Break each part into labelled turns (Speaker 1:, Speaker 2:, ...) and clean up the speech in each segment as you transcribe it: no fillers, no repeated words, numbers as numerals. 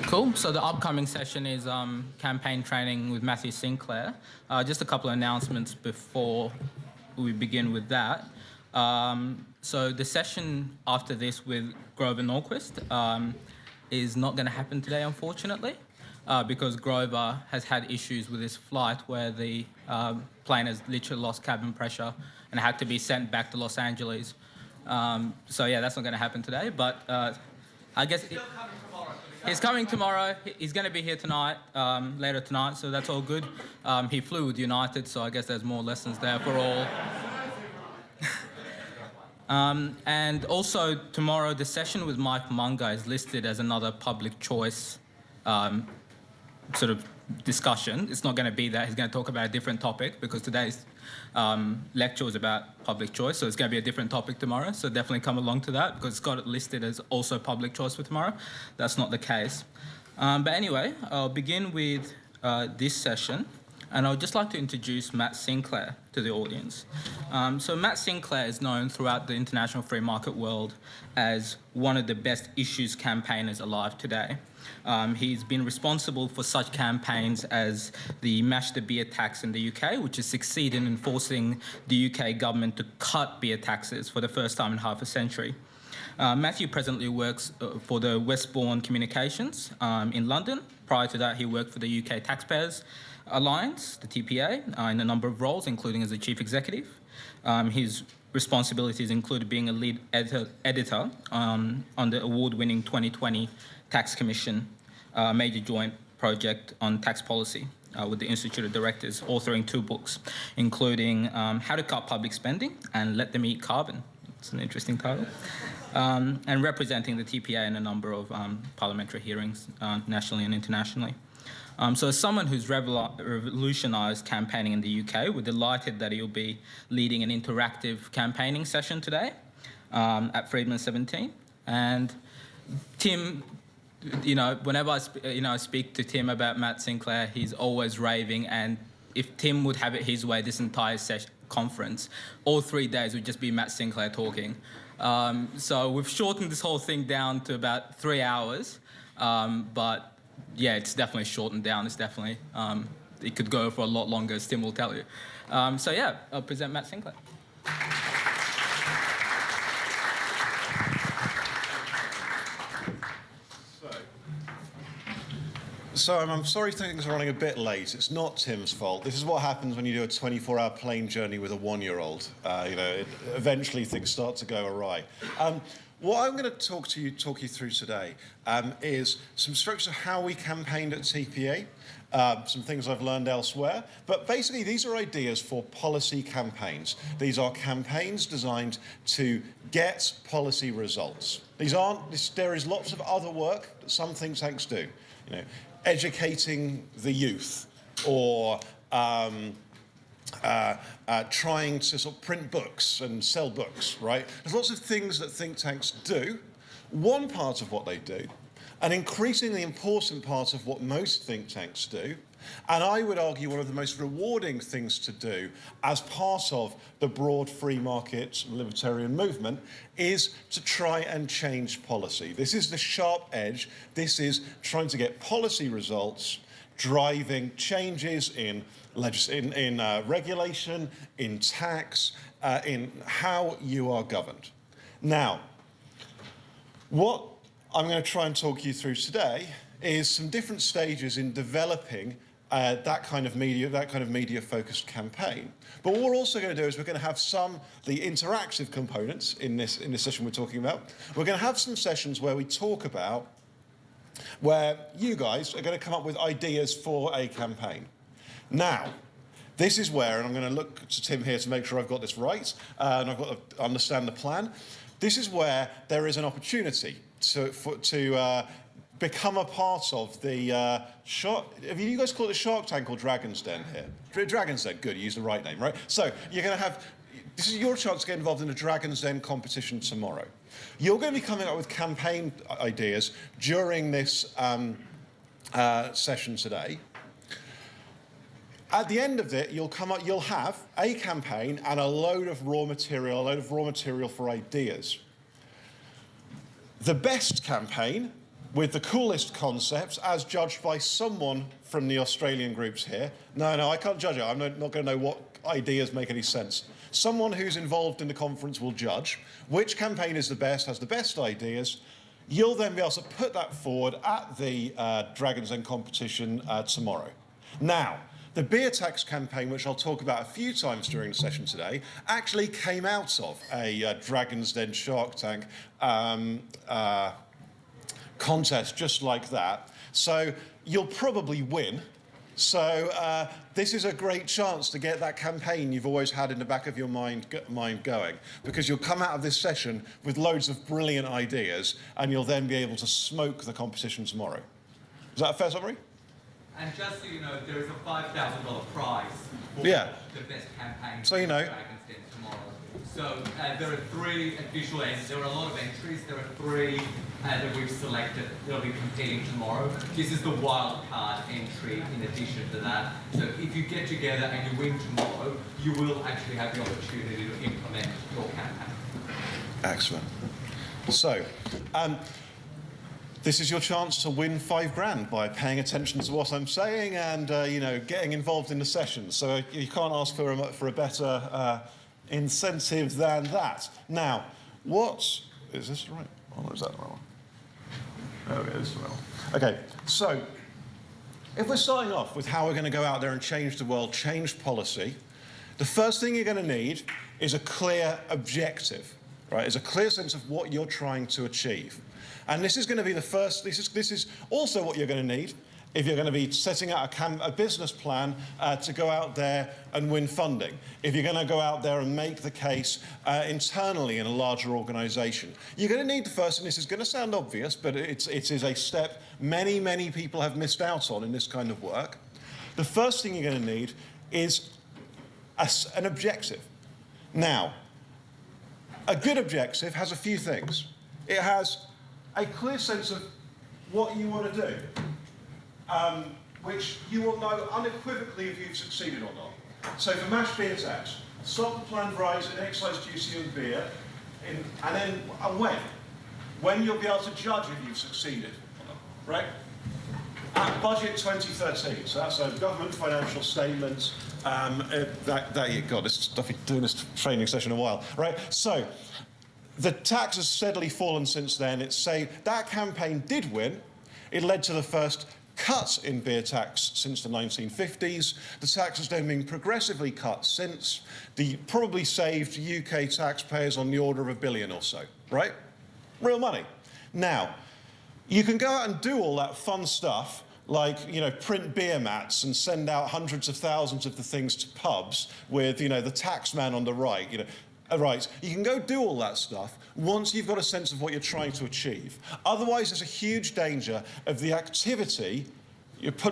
Speaker 1: Cool. So the upcoming session is campaign training with Matthew Sinclair. Just a couple of announcements before we begin with that. So the session after this with Grover Norquist is not going to happen today, unfortunately, because Grover has had issues with his flight where the plane has literally lost cabin pressure and had to be sent back to Los Angeles. So yeah, that's not going to happen today, but I guess... He's coming tomorrow. He's going to be here tonight, later tonight, so that's all good. He flew with United, so I guess there's more lessons there for all. And also tomorrow, the session with Mike Munger is listed as another public choice sort of discussion. It's not going to be that. He's going to talk about a different topic because today's lecture was about public choice, so it's going to be a different topic tomorrow. So definitely come along to that because it's got it listed as also public choice for tomorrow. That's not the case. But anyway, I'll begin with this session, and I would just like to introduce Matt Sinclair to the audience. So Matt Sinclair is known throughout the international free market world as one of the best issues campaigners alive today. He's been responsible for such campaigns as the Mash the Beer tax in the UK, which has succeeded in forcing the UK government to cut beer taxes for the first time in half a century. Matthew presently works for the Westbourne Communications in London. Prior to that, he worked for the UK Taxpayers Alliance, the TPA, in a number of roles, including as a chief executive. His responsibilities include being a lead editor on the award-winning 2020 Tax Commission major joint project on tax policy with the Institute of Directors, authoring 2 books, including How to Cut Public Spending and Let Them Eat Carbon. It's an interesting title. And representing the TPA in a number of parliamentary hearings nationally and internationally. So as someone who's revolutionised campaigning in the UK, we're delighted that he'll be leading an interactive campaigning session today at Friedman 17. And Tim, you know, whenever I speak to Tim about Matt Sinclair, he's always raving. And if Tim would have it his way, this entire conference, all 3 days would just be Matt Sinclair talking. So we've shortened this whole thing down to about 3 hours, but yeah, it's definitely shortened down. It's definitely, it could go for a lot longer, as Tim will tell you. So yeah, I'll present Matt Sinclair.
Speaker 2: So I'm sorry things are running a bit late. It's not Tim's fault. This is what happens when you do a 24-hour plane journey with a 1-year-old. Eventually things start to go awry. What I'm going to talk you through today is some structures of how we campaigned at TPA, some things I've learned elsewhere. But basically, these are ideas for policy campaigns. These are campaigns designed to get policy results. There is lots of other work that some think tanks do. Educating the youth, or trying to sort of print books and sell books, right? There's lots of things that think tanks do. One part of what they do, an increasingly important part of what most think tanks do, and I would argue one of the most rewarding things to do as part of the broad free market libertarian movement, is to try and change policy. This is the sharp edge. This is trying to get policy results, driving changes in regulation, in tax, in how you are governed. Now, what I'm going to try and talk you through today is some different stages in developing that kind of media-focused campaign. But what we're also going to do is we're going to have the interactive components in this session we're talking about. We're going to have some sessions where we talk about where you guys are going to come up with ideas for a campaign. Now, this is where, and I'm going to look to Tim here to make sure I've got this right, and I've got to understand the plan. This is where there is an opportunity to become a part of the have you guys called it Shark Tank or Dragon's Den here? Dragon's Den, good, you used the right name, right? So you're going to have, this is your chance to get involved in a Dragon's Den competition tomorrow. You're going to be coming up with campaign ideas during this session today. At the end of it, you'll have a campaign and a load of raw material for ideas. The best campaign with the coolest concepts, as judged by someone from the Australian groups here. No, I can't judge it. I'm not going to know what ideas make any sense. Someone who's involved in the conference will judge which campaign is the best, has the best ideas. You'll then be able to put that forward at the Dragon's Den competition tomorrow. Now, the beer tax campaign, which I'll talk about a few times during the session today, actually came out of a Dragon's Den Shark Tank contest just like that. So you'll probably win. So this is a great chance to get that campaign you've always had in the back of your mind going, because you'll come out of this session with loads of brilliant ideas, and you'll then be able to smoke the competition tomorrow. Is that a fair summary?
Speaker 3: And just so you know, there is a $5,000 prize for
Speaker 2: Yeah.
Speaker 3: the best campaign
Speaker 2: So you know.
Speaker 3: Dragon's Den tomorrow. So there are 3 official entries. There are a lot of entries. There are 3 that we've selected that'll be competing tomorrow. This is the wild card entry in addition to that. So if you get together and you win tomorrow, you will actually have the opportunity to implement your campaign.
Speaker 2: Excellent. So, this is your chance to win $5,000 by paying attention to what I'm saying and getting involved in the session. So you can't ask for a better incentive than that. Now, is this right? Or is that the right one? Oh, it is the right one. Okay, so if we're starting off with how we're going to go out there and change the world, change policy, the first thing you're going to need is a clear objective, right? Is a clear sense of what you're trying to achieve. And this is going to be the first, this is also what you're going to need if you're going to be setting out a business plan to go out there and win funding. If you're going to go out there and make the case internally in a larger organisation. You're going to need the first, and this is going to sound obvious, but it is a step many, many people have missed out on in this kind of work. The first thing you're going to need is an objective. Now, a good objective has a few things. It has a clear sense of what you want to do, which you will know unequivocally if you've succeeded or not. So for mash beer tax, stop the planned rise in excise duty on beer, and when? When you'll be able to judge if you've succeeded or not, right? At budget 2013, so that's a government financial statement. God, this stuff, you've been doing this training session a while, right? So the tax has steadily fallen since then. That campaign did win. It led to the first cut in beer tax since the 1950s. The tax has then been progressively cut since. Probably saved UK taxpayers on the order of $1 billion or so, right? Real money. Now, you can go out and do all that fun stuff, like, print beer mats and send out hundreds of thousands of the things to pubs with, the tax man on the right, Right, you can go do all that stuff once you've got a sense of what you're trying to achieve. Otherwise, there's a huge danger of the activity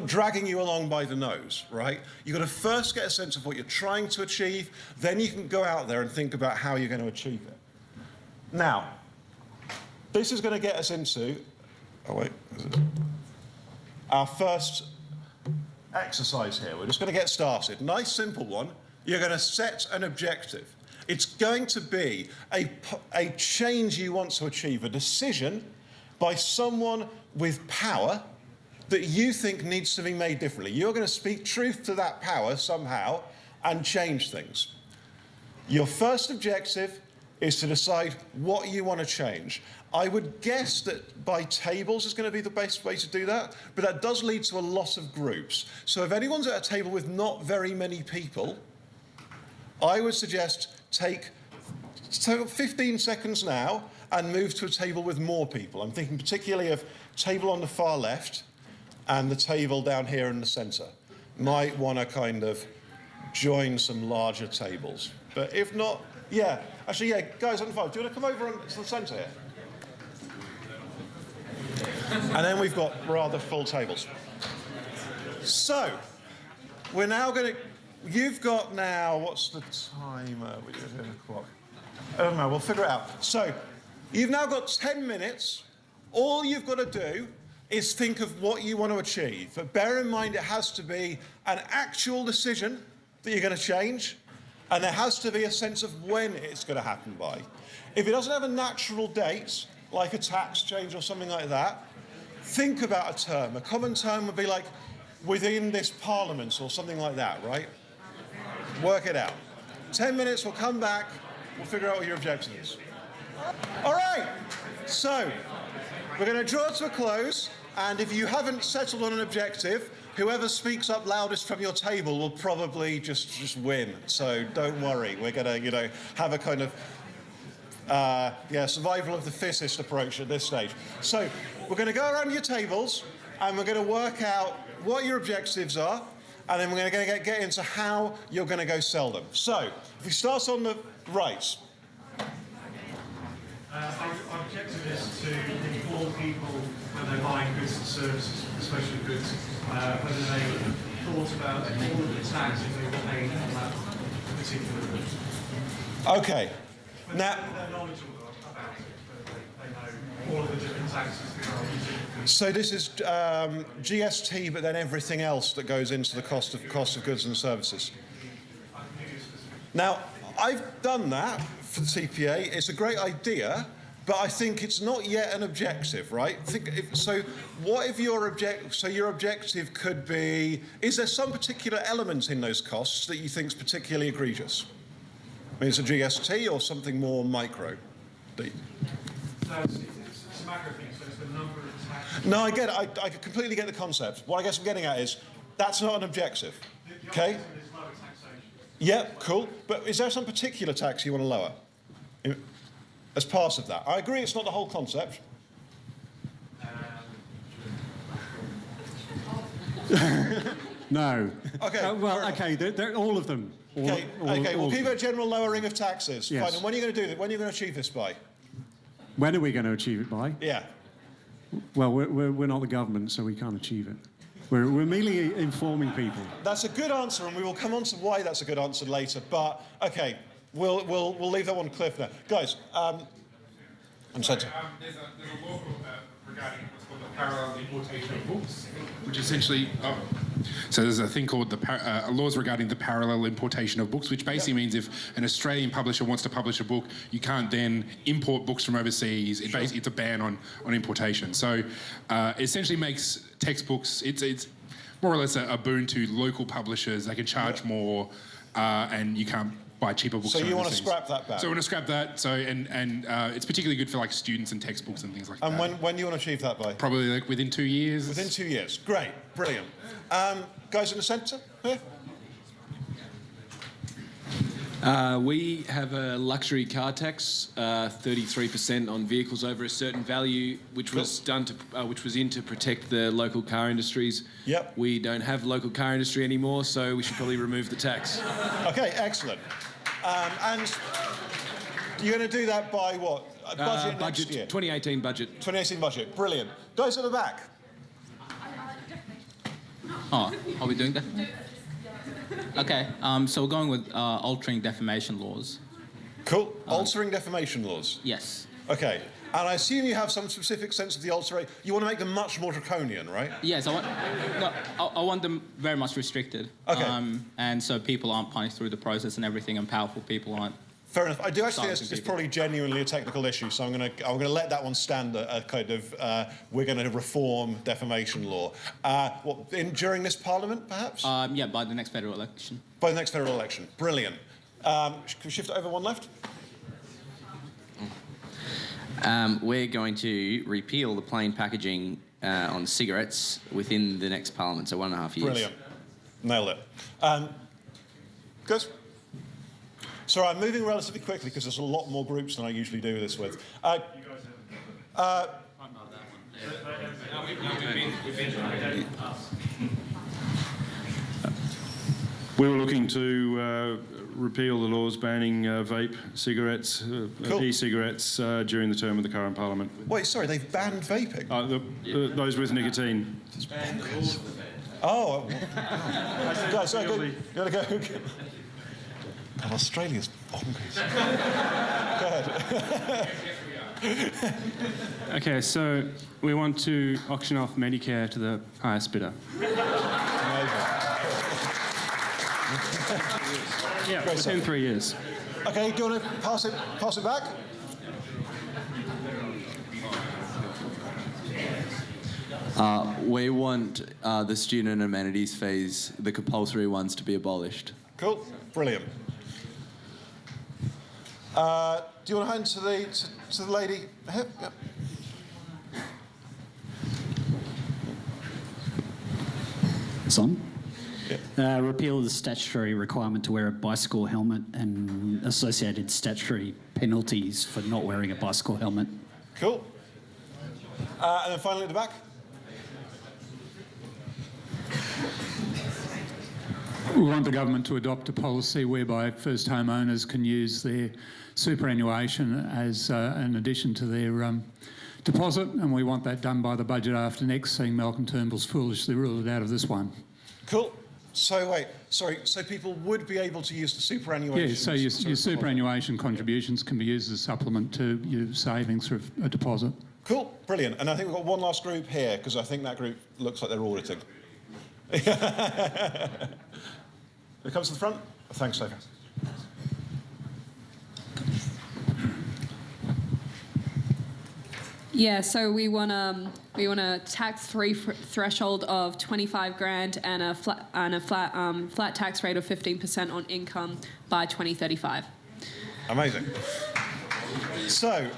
Speaker 2: dragging you along by the nose, right? You've got to first get a sense of what you're trying to achieve, then you can go out there and think about how you're going to achieve it. Now, this is going to get us into, our first exercise here. We're just going to get started. Nice, simple one. You're going to set an objective. It's going to be a change you want to achieve, a decision by someone with power that you think needs to be made differently. You're going to speak truth to that power somehow and change things. Your first objective is to decide what you want to change. I would guess that by tables is going to be the best way to do that, but that does lead to a lot of groups. So if anyone's at a table with not very many people, I would suggest take 15 seconds now and move to a table with more people. I'm thinking particularly of table on the far left and the table down here in the centre. Might want to kind of join some larger tables. But if not, guys on the far, do you want to come over to the centre here? And then we've got rather full tables. So, we're now going to... You've got now, what's the time? We're doing 10 o'clock. I don't know, we'll figure it out. So, you've now got 10 minutes. All you've got to do is think of what you want to achieve. But bear in mind, it has to be an actual decision that you're going to change, and there has to be a sense of when it's going to happen by. If it doesn't have a natural date, like a tax change or something like that, think about a term. A common term would be like within this parliament or something like that, right? Work it out. 10 minutes, we'll come back, we'll figure out what your objective is. All right, so we're going to draw to a close, and if you haven't settled on an objective, whoever speaks up loudest from your table will probably just win. So don't worry, we're going to, have a kind of survival of the fittest approach at this stage. So we're going to go around your tables, and we're going to work out what your objectives are, and then we're going to get into how you're going to go sell them. So if we start on the right.
Speaker 4: Our objective is to inform people when they're buying goods and services, especially goods, whether they thought about all of the taxes they were paying on that particular good.
Speaker 2: Okay. Now,
Speaker 4: they're knowledgeable about it, they know all of the different taxes that are using.
Speaker 2: So this is GST, but then everything else that goes into the cost of goods and services. Now, I've done that for the CPA. It's a great idea, but I think it's not yet an objective, right? What if your objective could be, is there some particular element in those costs that you think is particularly egregious? I mean, it's a GST or something more micro?
Speaker 4: No, it's a macro thing, so it's the number of taxes.
Speaker 2: No, I get it. I completely get the concept. What I guess I'm getting at is, that's not an objective, okay? Yeah, cool. But is there some particular tax you want to lower as part of that? I agree it's not the whole concept.
Speaker 5: No.
Speaker 2: Okay.
Speaker 5: Okay, they're all of them.
Speaker 2: Okay, we'll keep a general lowering of taxes.
Speaker 5: Yes.
Speaker 2: Fine. And when are you going to do this? When are you going to achieve this by?
Speaker 5: When are we going to achieve it by?
Speaker 2: Yeah.
Speaker 5: Well, we're not the government, so we can't achieve it. We're merely informing people.
Speaker 2: That's a good answer, and we will come on to why that's a good answer later. But okay, we'll leave that one clear for now, guys. I'm sorry.
Speaker 6: There's a law regarding what's called the parallel importation of books, which essentially. So there's a thing called laws regarding the parallel importation of books, which basically means if an Australian publisher wants to publish a book, you can't then import books from overseas. It's a ban on importation. So it essentially makes textbooks, it's more or less a boon to local publishers. They can charge more and you can't buy cheaper books.
Speaker 2: So
Speaker 6: from
Speaker 2: you want to
Speaker 6: overseas.
Speaker 2: scrap that back?
Speaker 6: So I want to scrap that. So and it's particularly good for like students and textbooks and things like that.
Speaker 2: And when do you want to achieve that by?
Speaker 6: Probably like within 2 years.
Speaker 2: Within 2 years. Great, brilliant. Guys in the centre here.
Speaker 7: We have a luxury car tax, 33% on vehicles over a certain value, which was which was in to protect the local car industries.
Speaker 2: Yep.
Speaker 7: We don't have local car industry anymore, so we should probably remove the tax.
Speaker 2: Okay, excellent. And you're going to do that by what? A budget next year?
Speaker 7: 2018 budget.
Speaker 2: 2018 budget. Brilliant. Guys at the back.
Speaker 1: Oh, are we doing that? Okay, so we're going with altering defamation laws.
Speaker 2: Cool. Altering defamation laws.
Speaker 1: Yes.
Speaker 2: Okay. And I assume you have some specific sense of the alteration. You want to make them much more draconian, right?
Speaker 1: Yes, I want them very much restricted.
Speaker 2: Okay.
Speaker 1: And so people aren't punished through the process and everything, and powerful people aren't.
Speaker 2: Fair enough. I do actually think
Speaker 1: Silencing
Speaker 2: it's
Speaker 1: people.
Speaker 2: probably genuinely a technical issue, so I'm going to let that one stand. A kind of we're going to reform defamation law. During this Parliament, perhaps?
Speaker 1: Yeah, by the next federal election.
Speaker 2: By the next federal election. Brilliant. Can we shift it over one left?
Speaker 8: We're going to repeal the plain packaging on cigarettes within the next Parliament, so 1.5 years.
Speaker 2: Brilliant. Nailed it. Good. So I'm moving relatively quickly because there's a lot more groups than I usually do this with.
Speaker 9: We were looking to repeal the laws banning vape cigarettes,
Speaker 2: Cool.
Speaker 9: e-cigarettes during the term of the current Parliament.
Speaker 2: Wait, sorry, they've banned vaping?
Speaker 9: Those with nicotine.
Speaker 2: Oh, guys, you gotta go. God, Australia's bonkers. Go ahead.
Speaker 5: Okay, so we want to auction off Medicare to the highest bidder. Yeah,
Speaker 2: Great
Speaker 5: within
Speaker 2: stuff.
Speaker 5: 3 years.
Speaker 2: Okay, do you want to pass it back?
Speaker 7: We want the student amenities fees, the compulsory ones, to be abolished.
Speaker 2: Cool, brilliant. Do you want to hand to the lady here? Yep.
Speaker 10: It's on. Repeal the statutory requirement to wear a bicycle helmet and associated statutory penalties for not wearing a bicycle helmet.
Speaker 2: Cool. And then finally at the back.
Speaker 11: We want the government to adopt a policy whereby first homeowners can use their superannuation as an addition to their deposit, and we want that done by the budget after next, seeing Malcolm Turnbull's foolishly ruled it out of this one.
Speaker 2: Cool. So wait, sorry, so people would be able to use the superannuation?
Speaker 11: Yeah, so your superannuation contributions can be used as a supplement to your savings through a deposit.
Speaker 2: Cool, brilliant. And I think we've got one last group here, because I think that group looks like they're auditing. Who comes to the front? Thanks, Sophie.
Speaker 12: Yeah, so we want a tax-free threshold of 25 grand and a flat tax rate of 15% on income by 2035.
Speaker 2: Amazing. So,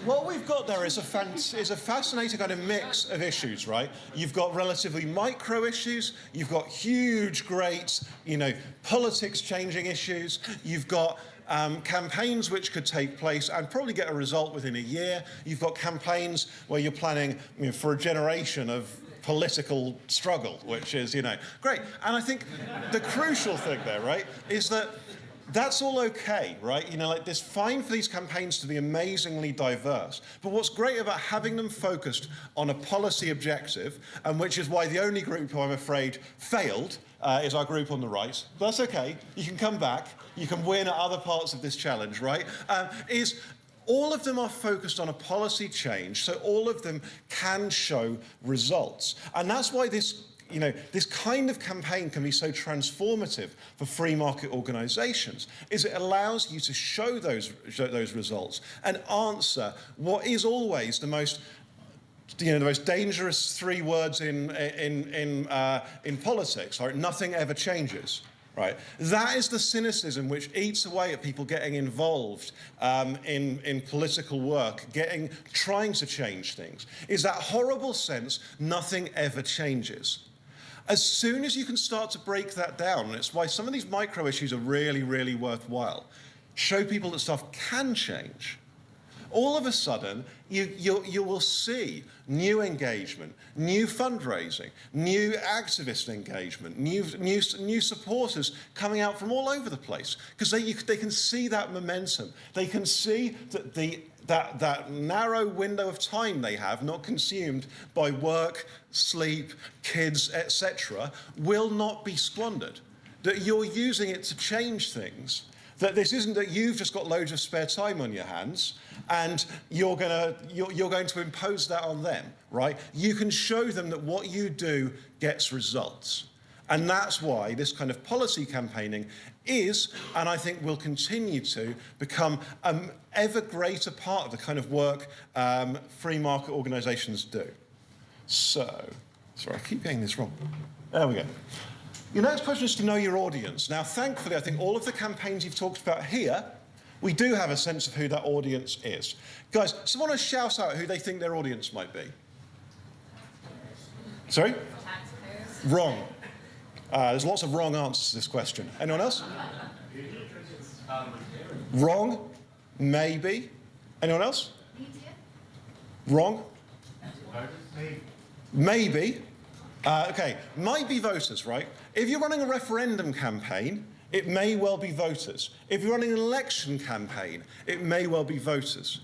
Speaker 2: what we've got there is a fascinating kind of mix of issues, right? You've got relatively micro issues, you've got huge, great, politics-changing issues, you've got campaigns which could take place and probably get a result within a year. You've got campaigns where you're planning for a generation of political struggle, which is, great. And I think the crucial thing there, right, is that that's all okay, right? It's fine for these campaigns to be amazingly diverse. But what's great about having them focused on a policy objective, and which is why the only group who I'm afraid failed is our group on the right. But that's okay. You can come back. You can win at other parts of this challenge, right? Is all of them are focused on a policy change, so all of them can show results. And that's why this kind of campaign can be so transformative for free market organisations, is it allows you to show those results and answer what is always the most dangerous three words in politics, right? Nothing ever changes. Right, that is the cynicism which eats away at people getting involved in political work, trying to change things. Is that horrible sense, nothing ever changes. As soon as you can start to break that down, and it's why some of these micro issues are really, really worthwhile, show people that stuff can change. All of a sudden, you will see new engagement, new fundraising, new activist engagement, new supporters coming out from all over the place, because they can see that momentum. They can see that that narrow window of time they have, not consumed by work, sleep, kids, etc., will not be squandered. That you're using it to change things. That this isn't that you've just got loads of spare time on your hands and you're going to impose that on them, right? You can show them that what you do gets results. And that's why this kind of policy campaigning is, and I think will continue to, become an ever greater part of the kind of work free market organisations do. So, sorry, I keep getting this wrong. There we go. Your next question is to know your audience. Now, thankfully, I think all of the campaigns you've talked about here, we do have a sense of who that audience is. Guys, someone want to shout out who they think their audience might be? Sorry? Taxpayers. Wrong. There's lots of wrong answers to this question. Anyone else? Wrong. Maybe. Anyone else? Wrong. Maybe. Okay, might be voters, right? If you're running a referendum campaign, it may well be voters. If you're running an election campaign, it may well be voters.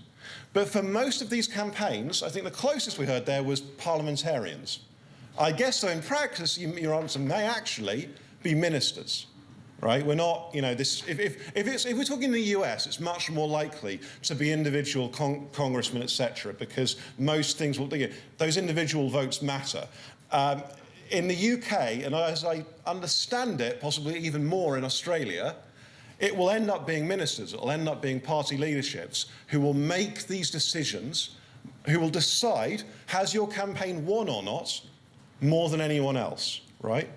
Speaker 2: But for most of these campaigns, I think the closest we heard there was parliamentarians. I guess, so in practice, your answer may actually be ministers, right? We're not, if we're talking in the US, it's much more likely to be individual congressmen, etc., because most things those individual votes matter. In the UK, and as I understand it, possibly even more in Australia, it will end up being ministers, it will end up being party leaderships who will make these decisions, who will decide, has your campaign won or not, more than anyone else, right?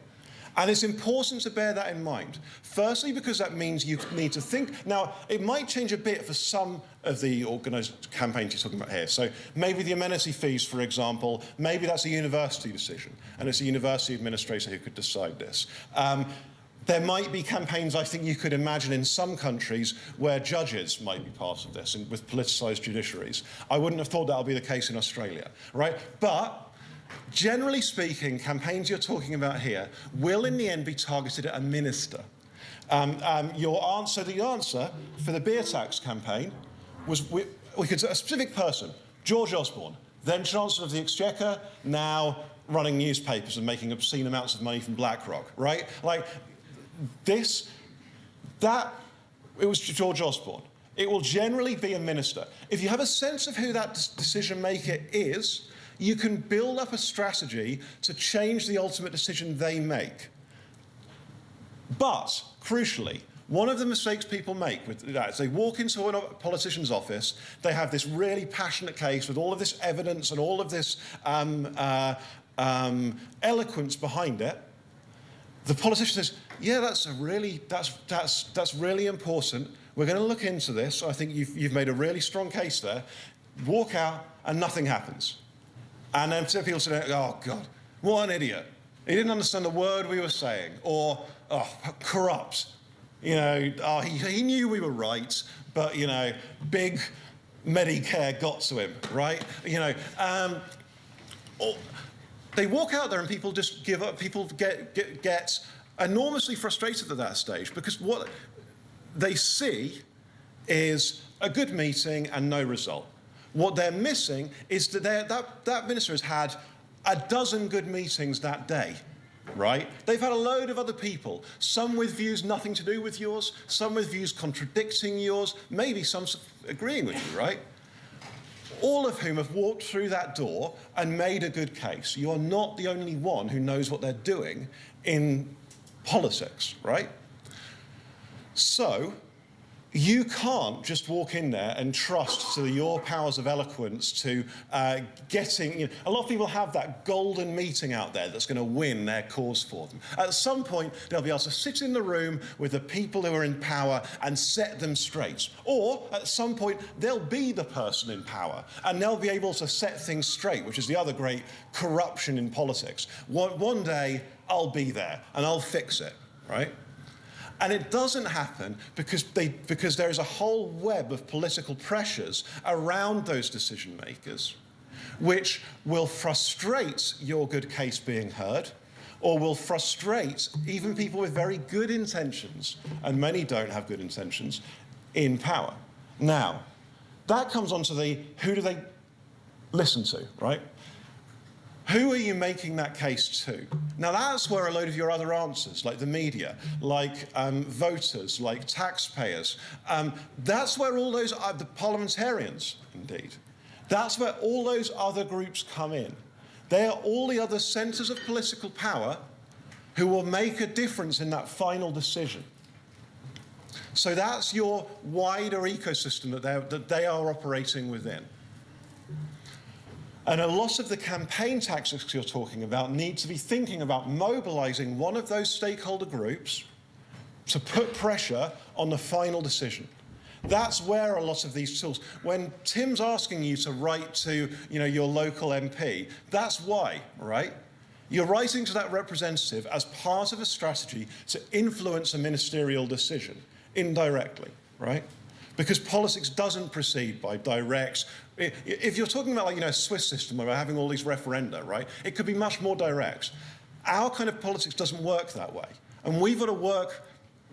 Speaker 2: And it's important to bear that in mind. Firstly, because that means you need to think. Now, it might change a bit for some of the organised campaigns you're talking about here. So maybe the amenity fees, for example, maybe that's a university decision, and it's a university administrator who could decide this. There might be campaigns, I think you could imagine, in some countries where judges might be part of this, and with politicised judiciaries. I wouldn't have thought that would be the case in Australia, right? But generally speaking, campaigns you're talking about here will in the end be targeted at a minister. The answer for the beer tax campaign was we could a specific person, George Osborne, then Chancellor of the Exchequer, now running newspapers and making obscene amounts of money from BlackRock, right? Like it was George Osborne. It will generally be a minister. If you have a sense of who that decision maker is, you can build up a strategy to change the ultimate decision they make. But, crucially, one of the mistakes people make with that is they walk into a politician's office, they have this really passionate case with all of this evidence and all of this eloquence behind it. The politician says, yeah, that's really important. We're going to look into this. I think you've made a really strong case there. Walk out and nothing happens. And then people say, oh, God, what an idiot. He didn't understand the word we were saying. Or, oh, corrupt. You know, oh, he knew we were right, but, you know, big Medicare got to him, right? You know, they walk out there and people just give up. People get enormously frustrated at that stage because what they see is a good meeting and no result. What they're missing is that that minister has had a dozen good meetings that day, right? They've had a load of other people, some with views nothing to do with yours, some with views contradicting yours, maybe some agreeing with you, right? All of whom have walked through that door and made a good case. You are not the only one who knows what they're doing in politics, right? So you can't just walk in there and trust to your powers of eloquence to getting... You know, a lot of people have that golden meeting out there that's going to win their cause for them. At some point, they'll be able to sit in the room with the people who are in power and set them straight. Or, at some point, they'll be the person in power and they'll be able to set things straight, which is the other great corruption in politics. One day, I'll be there and I'll fix it, right? And it doesn't happen because there is a whole web of political pressures around those decision makers, which will frustrate your good case being heard, or will frustrate even people with very good intentions, and many don't have good intentions, in power. Now, that comes on to the who do they listen to, right? Who are you making that case to? Now, that's where a load of your other answers, like the media, like voters, like taxpayers, that's where all those, the parliamentarians, indeed, that's where all those other groups come in. They are all the other centres of political power who will make a difference in that final decision. So that's your wider ecosystem that they are operating within. And a lot of the campaign tactics you're talking about need to be thinking about mobilising one of those stakeholder groups to put pressure on the final decision. That's where a lot of these tools, when Tim's asking you to write to, you know, your local MP, that's why, right? You're writing to that representative as part of a strategy to influence a ministerial decision indirectly, right? Because politics doesn't proceed by direct. If you're talking about, like, you know, a Swiss system where we're having all these referenda, right, it could be much more direct. Our kind of politics doesn't work that way. And we've got to work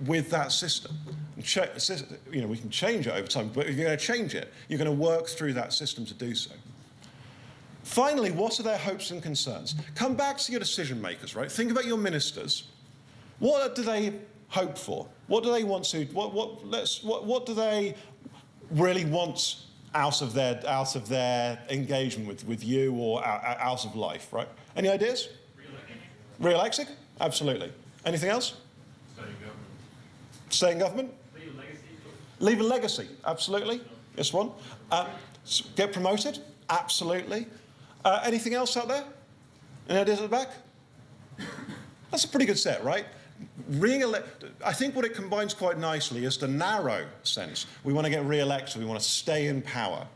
Speaker 2: with that system. You know, we can change it over time, but if you're going to change it, you're going to work through that system to do so. Finally, what are their hopes and concerns? Come back to your decision makers, right? Think about your ministers. What do they hope for? What do they want to? What do they really want out of their engagement with you or out of life? Right? Any ideas? Re-election. Absolutely. Anything else? Stay in government. Stay in government. Leave a legacy. Absolutely. Yes, one. Get promoted. Absolutely. Anything else out there? Any ideas at the back? That's a pretty good set, right? I think what it combines quite nicely is the narrow sense. We want to get re-elected, we want to stay in power,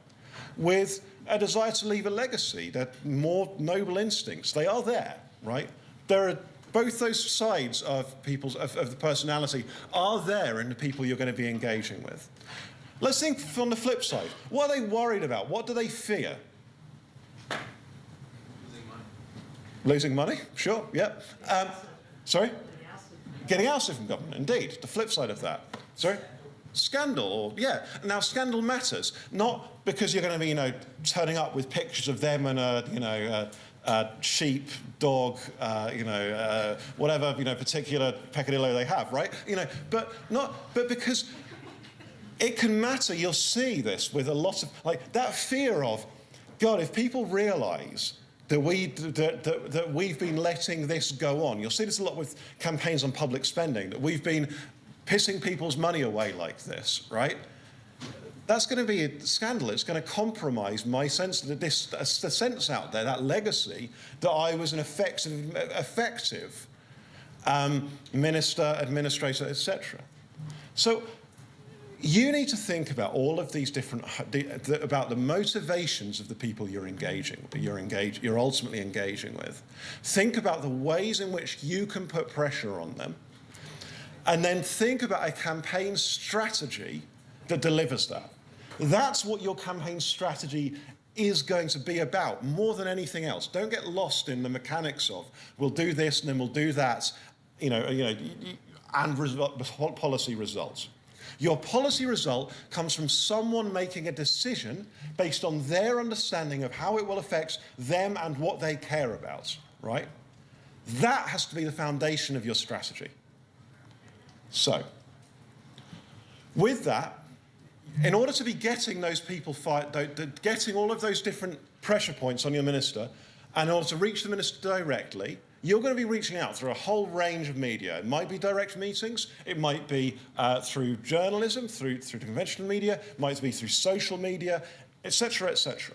Speaker 2: with a desire to leave a legacy, that more noble instincts. They are there, right? There are both those sides of the personality are there in the people you're going to be engaging with. Let's think from the flip side. What are they worried about? What do they fear? Losing money? Sure, yeah. Sorry? Getting ousted from government, indeed. The flip side of that. Sorry? Scandal, or, yeah. Now, scandal matters, not because you're going to be, turning up with pictures of them and a sheep, dog, whatever, particular peccadillo they have, right? But because it can matter. You'll see this with a lot of, that fear of, God, if people realise that we've been letting this go on. You'll see this a lot with campaigns on public spending, that we've been pissing people's money away like this, right? That's going to be a scandal. It's going to compromise my sense that the sense out there, that legacy, that I was an effective minister, administrator, etc. So you need to think about all of these different, about the motivations of the people you're ultimately engaging with. Think about the ways in which you can put pressure on them, and then think about a campaign strategy that delivers that. That's what your campaign strategy is going to be about, more than anything else. Don't get lost in the mechanics of, we'll do this and then we'll do that, and policy results. Your policy result comes from someone making a decision based on their understanding of how it will affect them and what they care about, right? That has to be the foundation of your strategy. So, with that, in order to be getting those people getting all of those different pressure points on your minister, and in order to reach the minister directly, you're going to be reaching out through a whole range of media. It might be direct meetings, it might be through journalism, through conventional media, it might be through social media, etc., etc.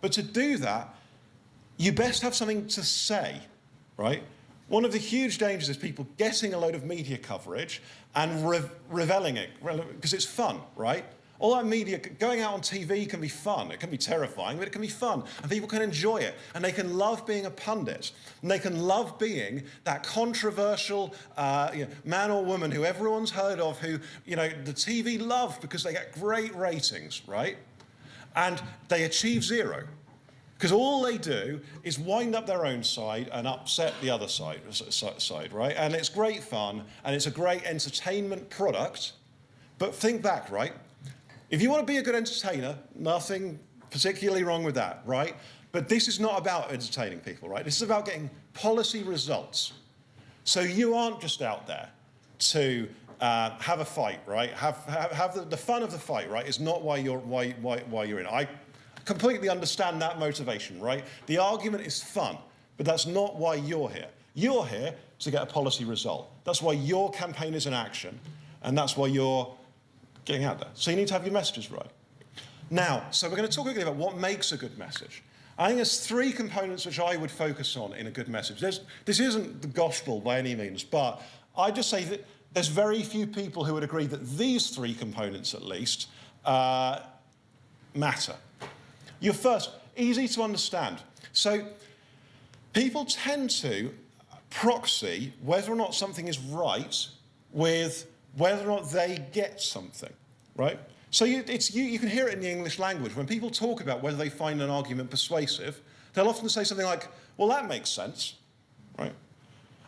Speaker 2: But to do that, you best have something to say, right? One of the huge dangers is people getting a load of media coverage and reveling it, because it's fun, right? All that media, going out on TV can be fun. It can be terrifying, but it can be fun. And people can enjoy it. And they can love being a pundit. And they can love being that controversial man or woman who everyone's heard of, who, the TV love because they get great ratings, right? And they achieve zero. Because all they do is wind up their own side and upset the other side, right? And it's great fun, and it's a great entertainment product. But think back, right? If you want to be a good entertainer, nothing particularly wrong with that, right? But this is not about entertaining people, right? This is about getting policy results. So you aren't just out there to have a fight, right? Have the fun of the fight, right? Is not why you're in. I completely understand that motivation, right? The argument is fun, but that's not why you're here. You're here to get a policy result. That's why your campaign is in action, and that's why you're getting out there. So you need to have your messages right. Now, so we're going to talk quickly about what makes a good message. I think there's three components which I would focus on in a good message. This isn't the gospel by any means, but I just say that there's very few people who would agree that these three components, at least, matter. Your first, easy to understand. So people tend to proxy whether or not something is right with whether or not they get something, right? So you can hear it in the English language. When people talk about whether they find an argument persuasive, they'll often say something like, well, that makes sense, right?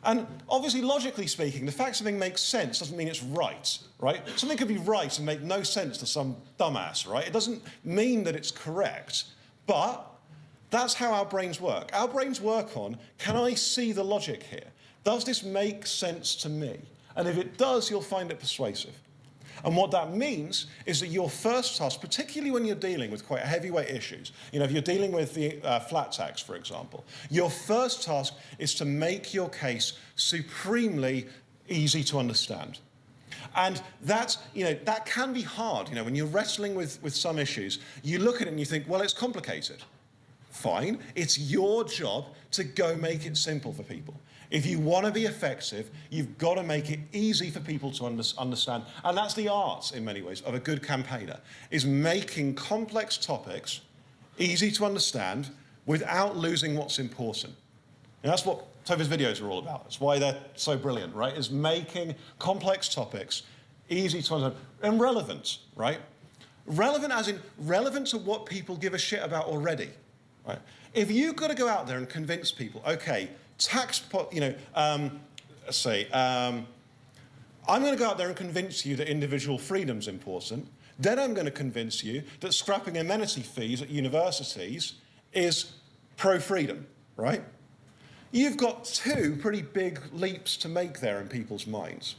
Speaker 2: And obviously, logically speaking, the fact something makes sense doesn't mean it's right, right? Something could be right and make no sense to some dumbass, right? It doesn't mean that it's correct, but that's how our brains work. Our brains work on, can I see the logic here? Does this make sense to me? And if it does, you'll find it persuasive. And what that means is that your first task, particularly when you're dealing with quite heavyweight issues, if you're dealing with the flat tax, for example, your first task is to make your case supremely easy to understand. And that can be hard. When you're wrestling with some issues, you look at it and you think, well, it's complicated, fine. It's your job to go make it simple for people. If you want to be effective, you've got to make it easy for people to understand. And that's the art, in many ways, of a good campaigner, is making complex topics easy to understand without losing what's important. And that's what Topher's videos are all about. That's why they're so brilliant, right? Is making complex topics easy to understand and relevant, right? Relevant as in relevant to what people give a shit about already, right? If you've got to go out there and convince people, okay, I'm going to go out there and convince you that individual freedom's important. Then I'm going to convince you that scrapping amenity fees at universities is pro-freedom, right? You've got two pretty big leaps to make there in people's minds.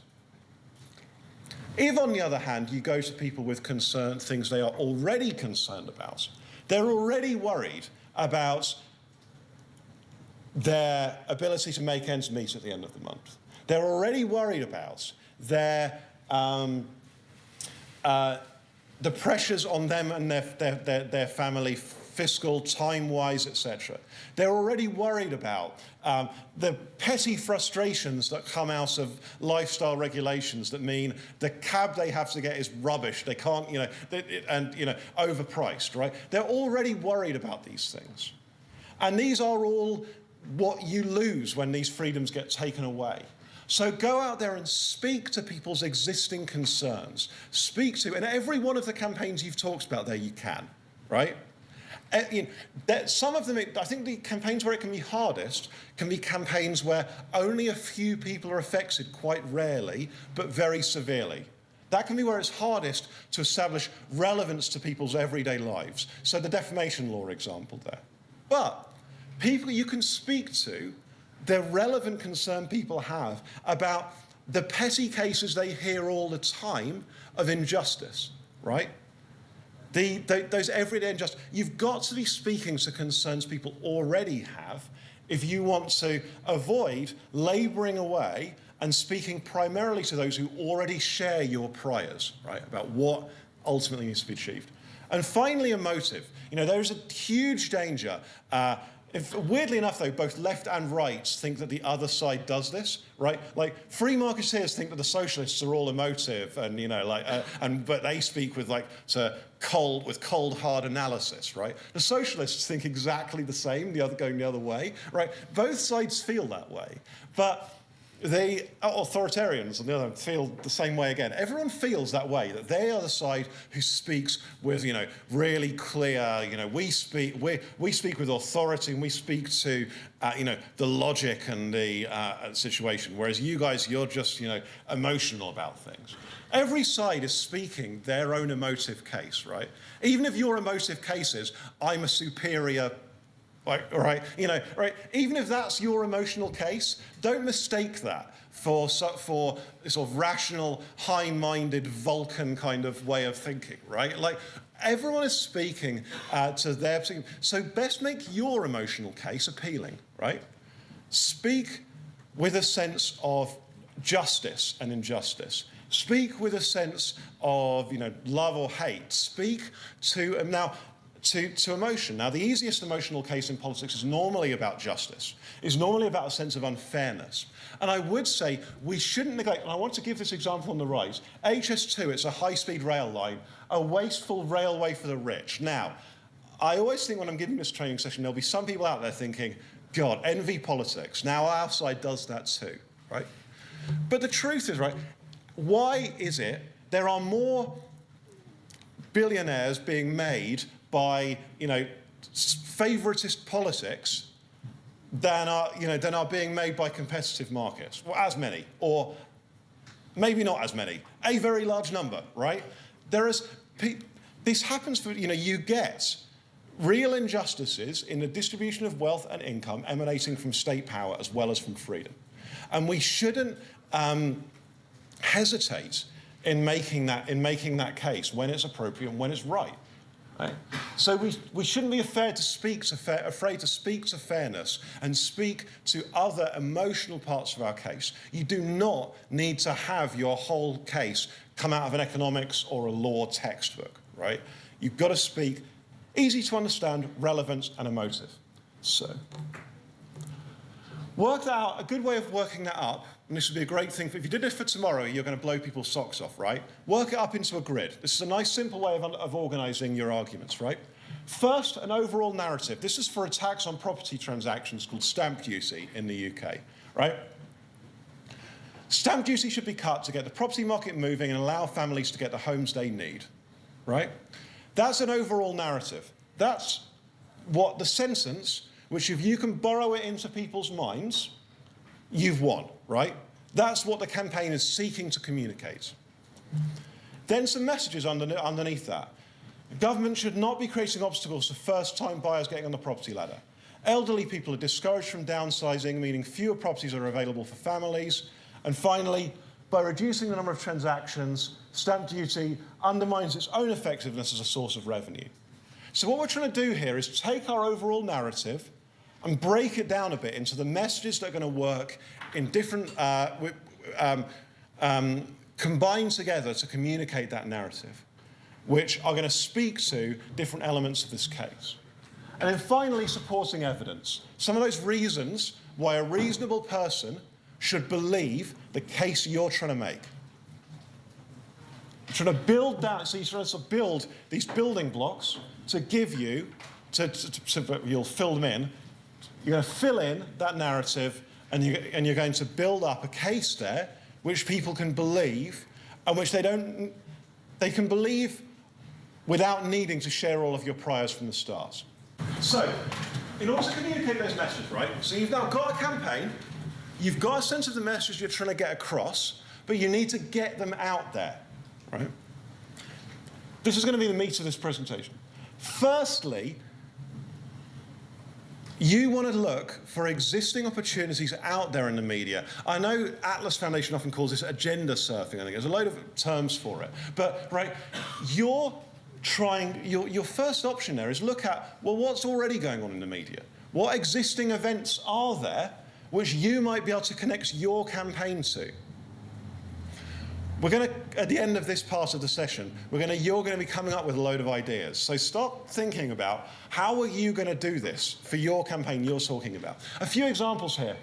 Speaker 2: If, on the other hand, you go to people with things they are already concerned about, they're already worried about their ability to make ends meet at the end of the month. They're already worried about their the pressures on them and their family, fiscal, time-wise, etc. They're already worried about the petty frustrations that come out of lifestyle regulations that mean the cab they have to get is rubbish. They can't, overpriced, right? They're already worried about these things. And these are all what you lose when these freedoms get taken away. So go out there and speak to people's existing concerns. Speak to, and every one of the campaigns you've talked about there, you can, right? Some of them, I think the campaigns where it can be hardest can be campaigns where only a few people are affected, quite rarely, but very severely. That can be where it's hardest to establish relevance to people's everyday lives. So the defamation law example there. But people you can speak to, the relevant concern people have about the petty cases they hear all the time of injustice, right? Those everyday injustice. You've got to be speaking to concerns people already have if you want to avoid labouring away and speaking primarily to those who already share your priors, right, about what ultimately needs to be achieved. And finally, a motive. There's a huge danger. Weirdly enough, though, both left and right think that the other side does this, right? Like free marketeers think that the socialists are all emotive, and but they speak with cold hard analysis, right? The socialists think exactly the same, going the other way, right? Both sides feel that way, but the authoritarians on the other hand feel the same way again. Everyone feels that way, that they are the side who speaks with, really clear, we speak with authority and we speak to, the logic and the situation, whereas you guys, you're just, emotional about things. Every side is speaking their own emotive case, right? Even if your emotive case is, I'm a superior, right? Even if that's your emotional case, don't mistake that for this sort of rational, high-minded Vulcan kind of way of thinking, right? Like everyone is speaking to their, so best make your emotional case appealing, right? Speak with a sense of justice and injustice. Speak with a sense of, love or hate. Speak to to emotion. Now, the easiest emotional case in politics is normally about justice, is normally about a sense of unfairness. And I would say we shouldn't neglect, and I want to give this example on the right, HS2, it's a high-speed rail line, a wasteful railway for the rich. Now, I always think when I'm giving this training session, there'll be some people out there thinking, God, envy politics. Now our side does that too, right? But the truth is, right, why is it there are more billionaires being made by, favoritist politics than are being made by competitive markets? Well, as many, or maybe not as many. A very large number, right? This happens for, you get real injustices in the distribution of wealth and income emanating from state power as well as from freedom. And we shouldn't hesitate in making that case when it's appropriate and when it's right. Right? So we shouldn't be afraid to speak to fairness and speak to other emotional parts of our case. You do not need to have your whole case come out of an economics or a law textbook, right? You've got to speak Easy to understand, relevant, and emotive. So, work that out. A good way of working that up, and this would be a great thing, if you did this for tomorrow, you're going to blow people's socks off, right? Work it up into a grid. This is a nice, simple way of organising your arguments, right? First, an overall narrative. This is for a tax on property transactions called stamp duty in the UK, right? Stamp duty should be cut to get the property market moving and allow families to get the homes they need, right? That's an overall narrative. That's what the sentence, which if you can borrow it into people's minds, you've won, right? That's what the campaign is seeking to communicate. Then some messages underneath that. Government should not be creating obstacles to first-time buyers getting on the property ladder. Elderly people are discouraged from downsizing, meaning fewer properties are available for families. And finally, by reducing the number of transactions, stamp duty undermines its own effectiveness as a source of revenue. So what we're trying to do here is take our overall narrative and break it down a bit into the messages that are going to work in different, combined together to communicate that narrative, which are going to speak to different elements of this case. And then finally, supporting evidence. Some of those reasons why a reasonable person should believe the case you're trying to make. You're trying to build that, so you're trying to build these building blocks to give you, you'll fill them in, you're going to fill in that narrative and you're going to build up a case there which people can believe and which they can believe without needing to share all of your priors from the start. So, in order to communicate those messages, right, so you've now got a campaign, you've got a sense of the message you're trying to get across, but you need to get them out there, right? This is going to be the meat of this presentation. Firstly, you want to look for existing opportunities out there in the media. I know Atlas Foundation often calls this agenda surfing. I think there's a load of terms for it. But, right, your first option there is look at, well, what's already going on in the media? What existing events are there which you might be able to connect your campaign to? We're going to, at the end of this part of the session, you're going to be coming up with a load of ideas. So start thinking about how are you going to do this for your campaign you're talking about. A few examples here.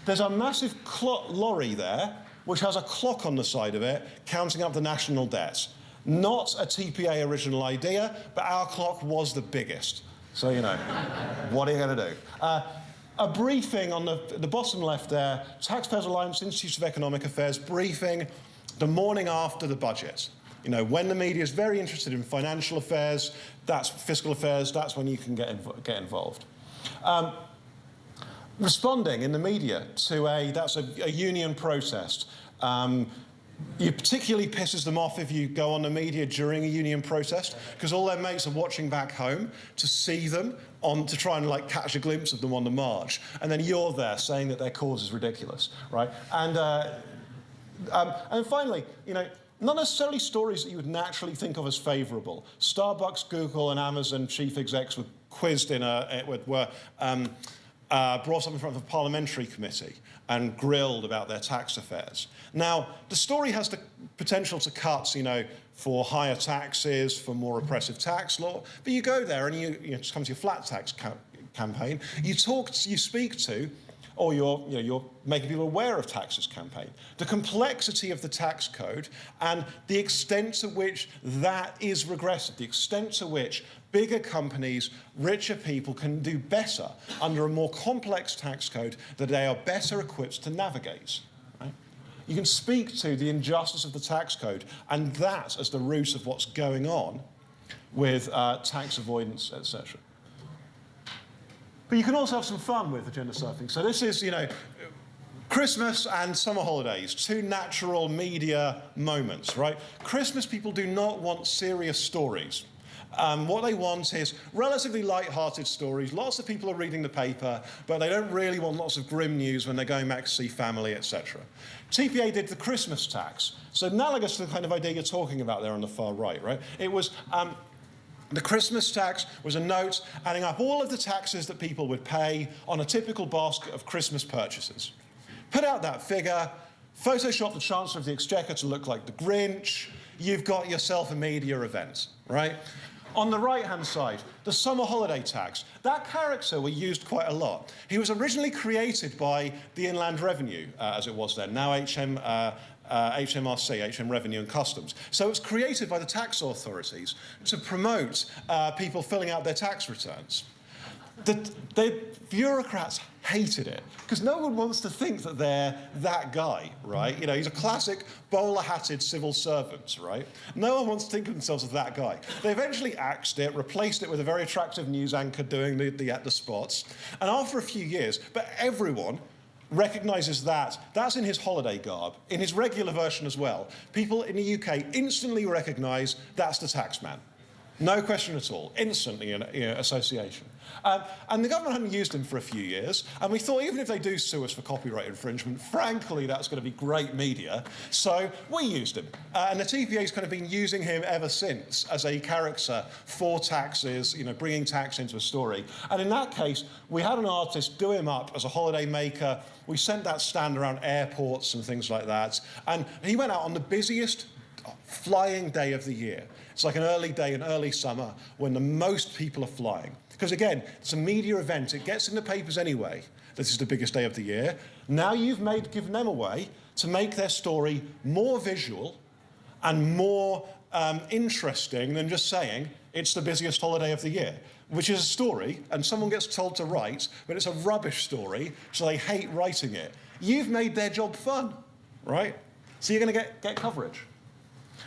Speaker 2: There's a massive lorry there, which has a clock on the side of it, counting up the national debt. Not a TPA original idea, but our clock was the biggest. So, you know, what are you going to do? A briefing on the bottom left there, Taxpayers Alliance Institute of Economic Affairs briefing the morning after the budget. You know, when the media is very interested in financial affairs, that's fiscal affairs, that's when you can get involved. Responding in the media to a union protest. It particularly pisses them off if you go on the media during a union protest, because all their mates are watching back home to see them, to try and like catch a glimpse of them on the march, and then you're there saying that their cause is ridiculous, right? And finally, you know, not necessarily stories that you would naturally think of as favourable. Starbucks, Google, and Amazon chief execs were quizzed brought up in front of a parliamentary committee and grilled about their tax affairs. Now, the story has the potential to cut, you know, for higher taxes, for more oppressive tax law, but you go there and you just come to your flat tax campaign, you speak to, or you're making people aware of taxes campaign, the complexity of the tax code and the extent to which that is regressive, the extent to which bigger companies, richer people can do better under a more complex tax code that they are better equipped to navigate. Right? You can speak to the injustice of the tax code and that as the root of what's going on with tax avoidance, etc. But you can also have some fun with agenda surfing. So this is, you know, Christmas and summer holidays, two natural media moments, right? Christmas people do not want serious stories. What they want is relatively light-hearted stories. Lots of people are reading the paper, but they don't really want lots of grim news when they're going back to see family, etc. TPA did the Christmas tax. So analogous to the kind of idea you're talking about there on the far right? It was... the Christmas tax was a note adding up all of the taxes that people would pay on a typical basket of Christmas purchases. Put out that figure, Photoshop the Chancellor of the Exchequer to look like the Grinch, you've got yourself a media event, right? On the right-hand side, the summer holiday tax. That character we used quite a lot. He was originally created by the Inland Revenue, as it was then, now HMRC, HM Revenue and Customs. So it was created by the tax authorities to promote people filling out their tax returns. The bureaucrats hated it because no one wants to think that they're that guy, right? You know, he's a classic bowler-hatted civil servant, right? No one wants to think of themselves as that guy. They eventually axed it, replaced it with a very attractive news anchor doing the spots, and after a few years, but everyone recognises that that's in his holiday garb, in his regular version as well. People in the UK instantly recognise that's the tax man. No question at all, instantly in association. And the government hadn't used him for a few years, and we thought even if they do sue us for copyright infringement, frankly, that's going to be great media. So we used him. And the TPA's kind of been using him ever since as a character for taxes, you know, bringing tax into a story. And in that case, we had an artist do him up as a holiday maker. We sent that stand around airports and things like that. And he went out on the busiest flying day of the year. It's like an early day in early summer when the most people are flying. Because again, it's a media event. It gets in the papers anyway. This is the biggest day of the year. Now you've given them a way to make their story more visual and more interesting than just saying it's the busiest holiday of the year, which is a story and someone gets told to write, but it's a rubbish story, so they hate writing it. You've made their job fun, right? So you're going to get coverage.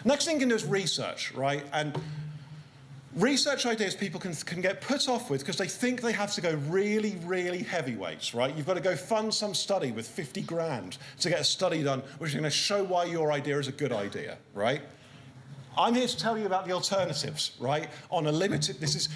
Speaker 2: Next thing you can do is research, right? And research ideas people can get put off with because they think they have to go really, really heavyweights, right? You've got to go fund some study with 50 grand to get a study done which is going to show why your idea is a good idea, right? I'm here to tell you about the alternatives, right? On a limited, this is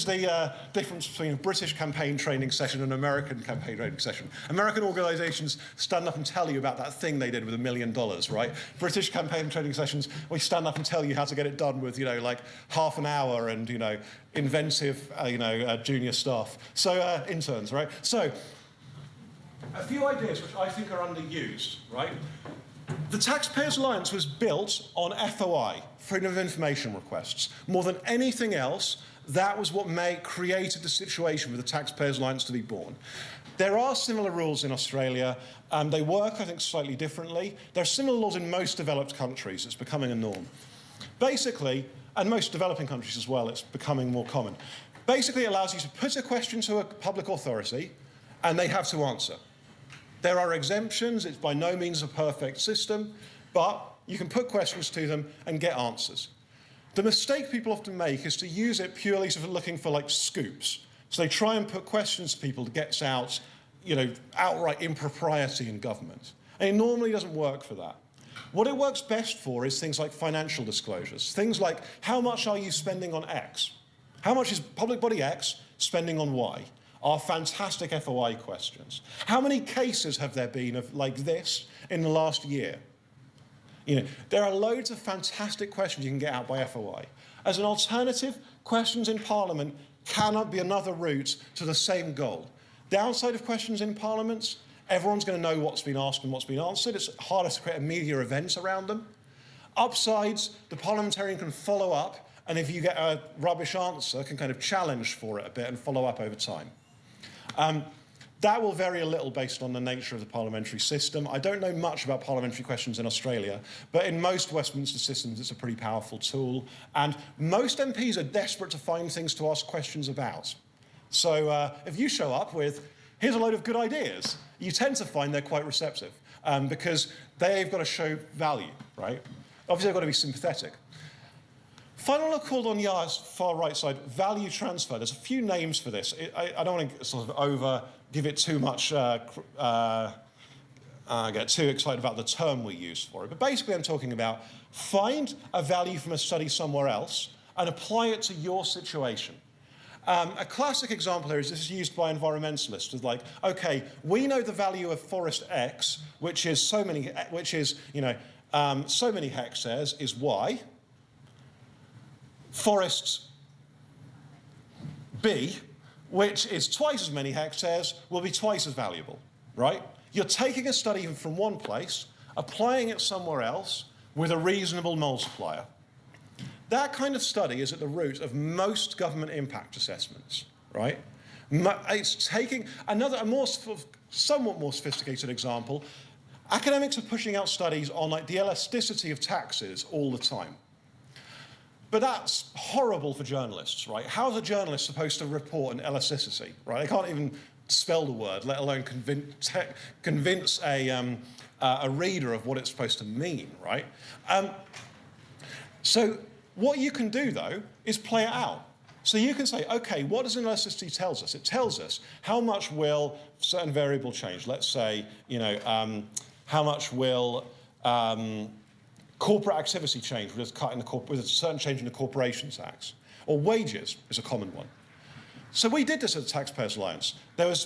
Speaker 2: the difference between a British campaign training session and an American campaign training session. American organisations stand up and tell you about that thing they did with $1 million, right? British campaign training sessions, we stand up and tell you how to get it done with, you know, like half an hour and, you know, inventive, junior staff. So, interns, right? So, a few ideas which I think are underused, right? The Taxpayers Alliance was built on FOI, Freedom of Information requests. More than anything else, that was what created the situation for the Taxpayers Alliance to be born. There are similar rules in Australia. They work, I think, slightly differently. There are similar laws in most developed countries. It's becoming a norm. Basically, and most developing countries as well, it's becoming more common. Basically, it allows you to put a question to a public authority, and they have to answer. There are exemptions. It's by no means a perfect system, but you can put questions to them and get answers. The mistake people often make is to use it purely sort of looking for like scoops. So they try and put questions to people to get out, you know, outright impropriety in government. And it normally doesn't work for that. What it works best for is things like financial disclosures. Things like, how much are you spending on X? How much is public body X spending on Y? Are fantastic FOI questions. How many cases have there been of like this in the last year? You know, there are loads of fantastic questions you can get out by FOI. As an alternative, questions in Parliament cannot be another route to the same goal. Downside of questions in Parliaments, everyone's going to know what's been asked and what's been answered. It's harder to create a media event around them. Upsides, the parliamentarian can follow up, and if you get a rubbish answer, can kind of challenge for it a bit and follow up over time. That will vary a little based on the nature of the parliamentary system. I don't know much about parliamentary questions in Australia, but in most Westminster systems, it's a pretty powerful tool. And most MPs are desperate to find things to ask questions about. So if you show up with, here's a load of good ideas, you tend to find they're quite receptive because they've got to show value, right? Obviously, they've got to be sympathetic. Final one called on Yar's far right side, value transfer. There's a few names for this. I don't want to sort of give it too much, get too excited about the term we use for it. But basically I'm talking about find a value from a study somewhere else and apply it to your situation. A classic example here is this is used by environmentalists. It's like, okay, we know the value of forest X, which is so many hectares is Y. Forests B, which is twice as many hectares, will be twice as valuable, right? You're taking a study from one place, applying it somewhere else with a reasonable multiplier. That kind of study is at the root of most government impact assessments, right? It's taking somewhat more sophisticated example. Academics are pushing out studies on like the elasticity of taxes all the time. But that's horrible for journalists, right? How is a journalist supposed to report an elasticity, right? They can't even spell the word, let alone convince a reader of what it's supposed to mean, right? So what you can do, though, is play it out. So you can say, okay, what does an elasticity tell us? It tells us how much will certain variable change. Let's say, how much will corporate activity change with a certain change in the corporation tax, or wages is a common one. So we did this at the Taxpayers Alliance.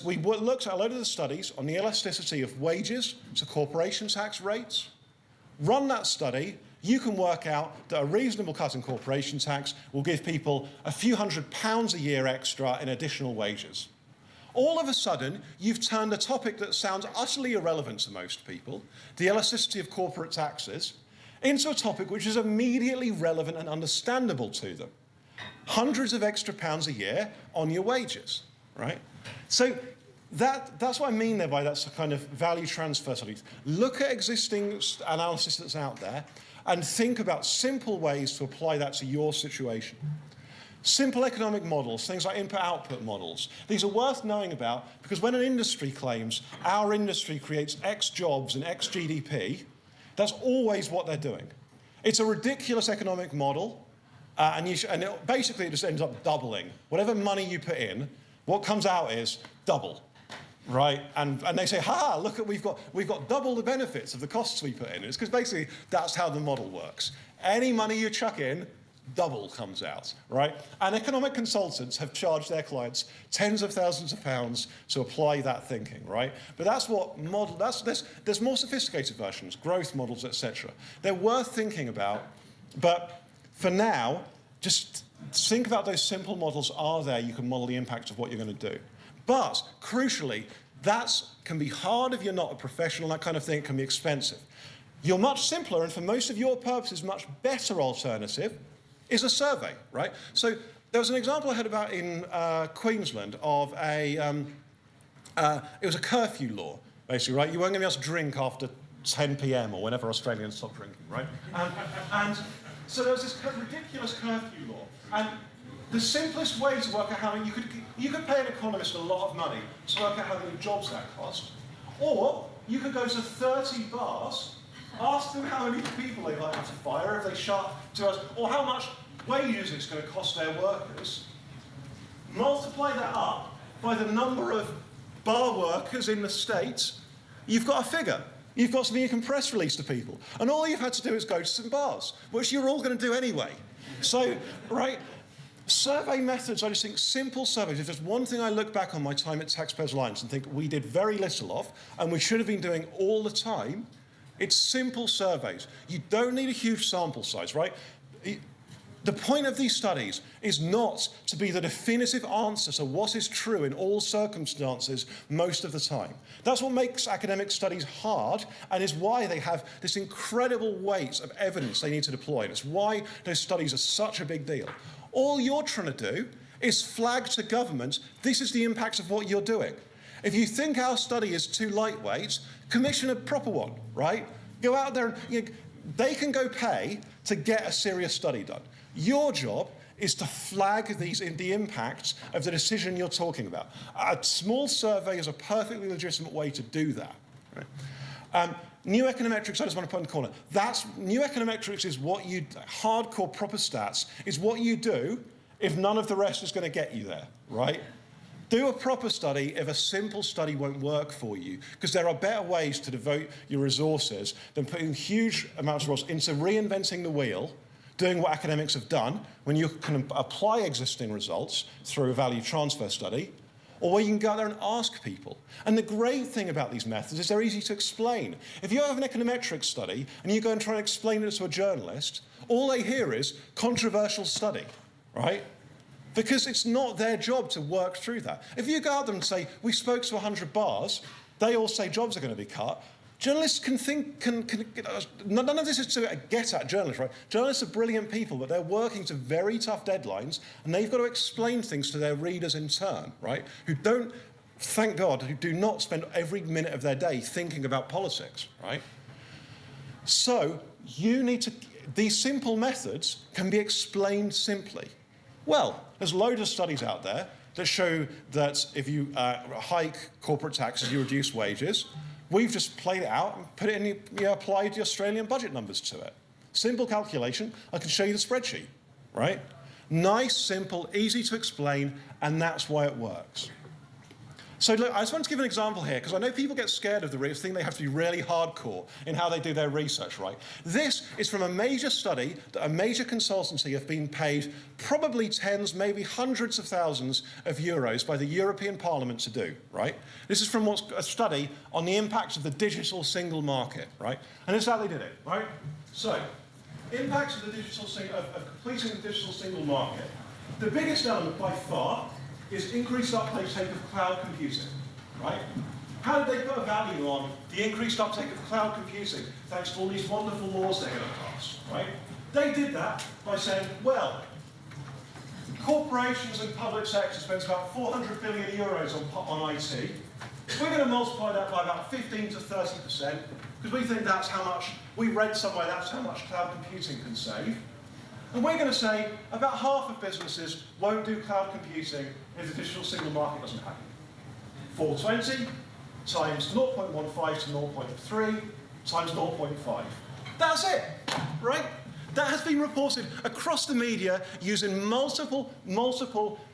Speaker 2: We looked at a load of the studies on the elasticity of wages to corporation tax rates. Run that study. You can work out that a reasonable cut in corporation tax will give people a few £100 a year extra in additional wages. All of a sudden, you've turned a topic that sounds utterly irrelevant to most people, the elasticity of corporate taxes, into a topic which is immediately relevant and understandable to them. Hundreds of extra pounds a year on your wages, right? So that's what I mean there by that's a kind of value transfer studies. Look at existing analysis that's out there and think about simple ways to apply that to your situation. Simple economic models, things like input-output models. These are worth knowing about because when an industry claims our industry creates X jobs and X GDP, that's always what they're doing. It's a ridiculous economic model, basically it just ends up doubling. Whatever money you put in, what comes out is double, right? And they say, ha, look at we've got double the benefits of the costs we put in. It's because basically that's how the model works. Any money you chuck in, double comes out, right? And economic consultants have charged their clients tens of thousands of pounds to apply that thinking, right? But that's what there's more sophisticated versions, growth models, etc. They're worth thinking about, but for now, just think about those simple models are there. You can model the impact of what you're going to do. But crucially, that can be hard if you're not a professional, that kind of thing. It can be expensive. Your much simpler, and for most of your purposes, much better alternative is a survey, right? So there was an example I heard about in Queensland of it was a curfew law, basically, right? You weren't going to be able to drink after 10 p.m. or whenever Australians stop drinking, right? And so there was this ridiculous curfew law. And the simplest way to work out how many, you could pay an economist a lot of money to work out how many jobs that cost. Or you could go to 30 bars, ask them how many people they might have to fire if they shut 2 hours, or how much wages it's going to cost their workers. Multiply that up by the number of bar workers in the States, you've got a figure. You've got something you can press release to people. And all you've had to do is go to some bars, which you're all going to do anyway. So, right, survey methods, I just think simple surveys. If there's one thing I look back on my time at Taxpayers Alliance and think we did very little of, and we should have been doing all the time, it's simple surveys. You don't need a huge sample size, right? The point of these studies is not to be the definitive answer to what is true in all circumstances most of the time. That's what makes academic studies hard and is why they have this incredible weight of evidence they need to deploy. And it's why those studies are such a big deal. All you're trying to do is flag to government, this is the impact of what you're doing. If you think our study is too lightweight, commission a proper one, right? Go out there and they can go pay to get a serious study done. Your job is to flag the impact of the decision you're talking about. A small survey is a perfectly legitimate way to do that. Right? New econometrics, I just want to put in the corner. New econometrics is what you, hardcore proper stats, is what you do if none of the rest is going to get you there, right? Do a proper study if a simple study won't work for you, because there are better ways to devote your resources than putting huge amounts of resources into reinventing the wheel, doing what academics have done, when you can apply existing results through a value transfer study, or where you can go out there and ask people. And the great thing about these methods is they're easy to explain. If you have an econometrics study and you go and try and explain it to a journalist, all they hear is controversial study, right? Because it's not their job to work through that. If you go out there and say, we spoke to 100 bars, they all say jobs are going to be cut, Journalists none of this is to get at journalists, right? Journalists are brilliant people, but they're working to very tough deadlines, and they've got to explain things to their readers in turn, right? Who don't, thank God, who do not spend every minute of their day thinking about politics, right? So these simple methods can be explained simply. Well, there's loads of studies out there that show that if you hike corporate taxes, you reduce wages. We've just played it out and put it in, applied the Australian budget numbers to it. Simple calculation. I can show you the spreadsheet, right? Nice, simple, easy to explain, and that's why it works. So look, I just want to give an example here, because I know people get scared of the research, think they have to be really hardcore in how they do their research, right? This is from a major study that a major consultancy have been paid probably tens, maybe hundreds of thousands of euros by the European Parliament to do, right? This is from a study on the impacts of the digital single market, right? And this is how they did it, right? So, impacts of the of completing the digital single market. The biggest element by far is increased uptake of cloud computing, right? How did they put a value on the increased uptake of cloud computing thanks to all these wonderful laws they're going to pass, right? They did that by saying, well, corporations and public sector spends about 400 billion euros on IT. We're going to multiply that by about 15 to 30%, because we think that's how much, we read somewhere that's how much cloud computing can save. And we're going to say about half of businesses won't do cloud computing if the digital single market doesn't happen. 420 times 0.15 to 0.3 times 0.5. That's it, right? That has been reported across the media using multiple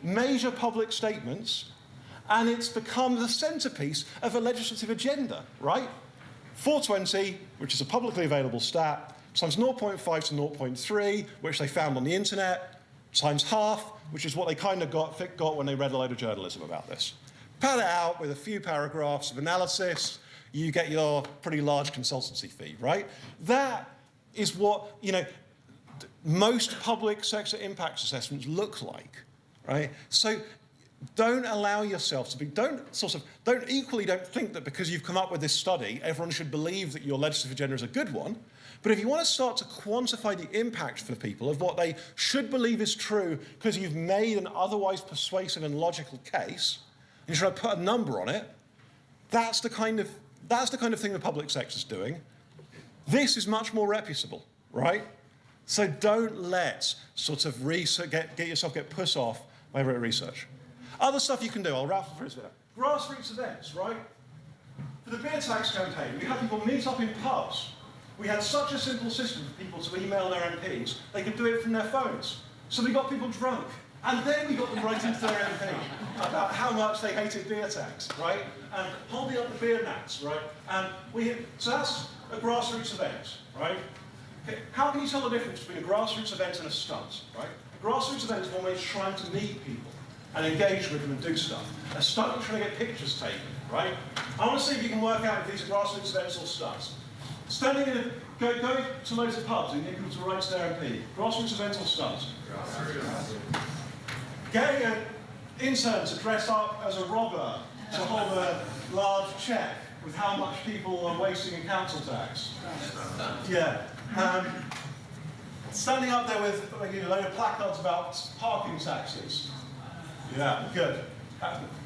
Speaker 2: major public statements, and it's become the centerpiece of a legislative agenda, right? 420, which is a publicly available stat, times 0.5 to 0.3, which they found on the internet, times half, which is what they kind of got when they read a load of journalism about this. Pad it out with a few paragraphs of analysis, you get your pretty large consultancy fee, right? That is what, most public sector impact assessments look like, right? So don't allow yourself to be, don't think that because you've come up with this study, everyone should believe that your legislative agenda is a good one. But if you want to start to quantify the impact for people of what they should believe is true because you've made an otherwise persuasive and logical case, and you're trying to put a number on it, that's the kind of thing the public sector's doing. This is much more reputable, right? So don't let sort of get yourself put off by research. Other stuff you can do, I'll raffle through this bit. Grassroots events, right? For the beer tax campaign, we had people meet up in pubs. We had such a simple system for people to email their MPs, they could do it from their phones. So we got people drunk. And then we got them writing to their MP about how much they hated beer tax, right? And holding up the beer mats, right? And so that's a grassroots event, right? Okay. How can you tell the difference between a grassroots event and a stunt, right? A grassroots event is one where you're trying to meet people and engage with them and do stuff. A stunt, you're trying to get pictures taken, right? I want to see if you can work out if these are grassroots events or stunts. Going to loads of pubs and getting people to write to their MP. Grassroots events or stunts? Getting an intern to dress up as a robber to hold a large cheque with how much people are wasting in council tax. Yeah. Standing up there with a load of placards about parking taxes. Yeah, good.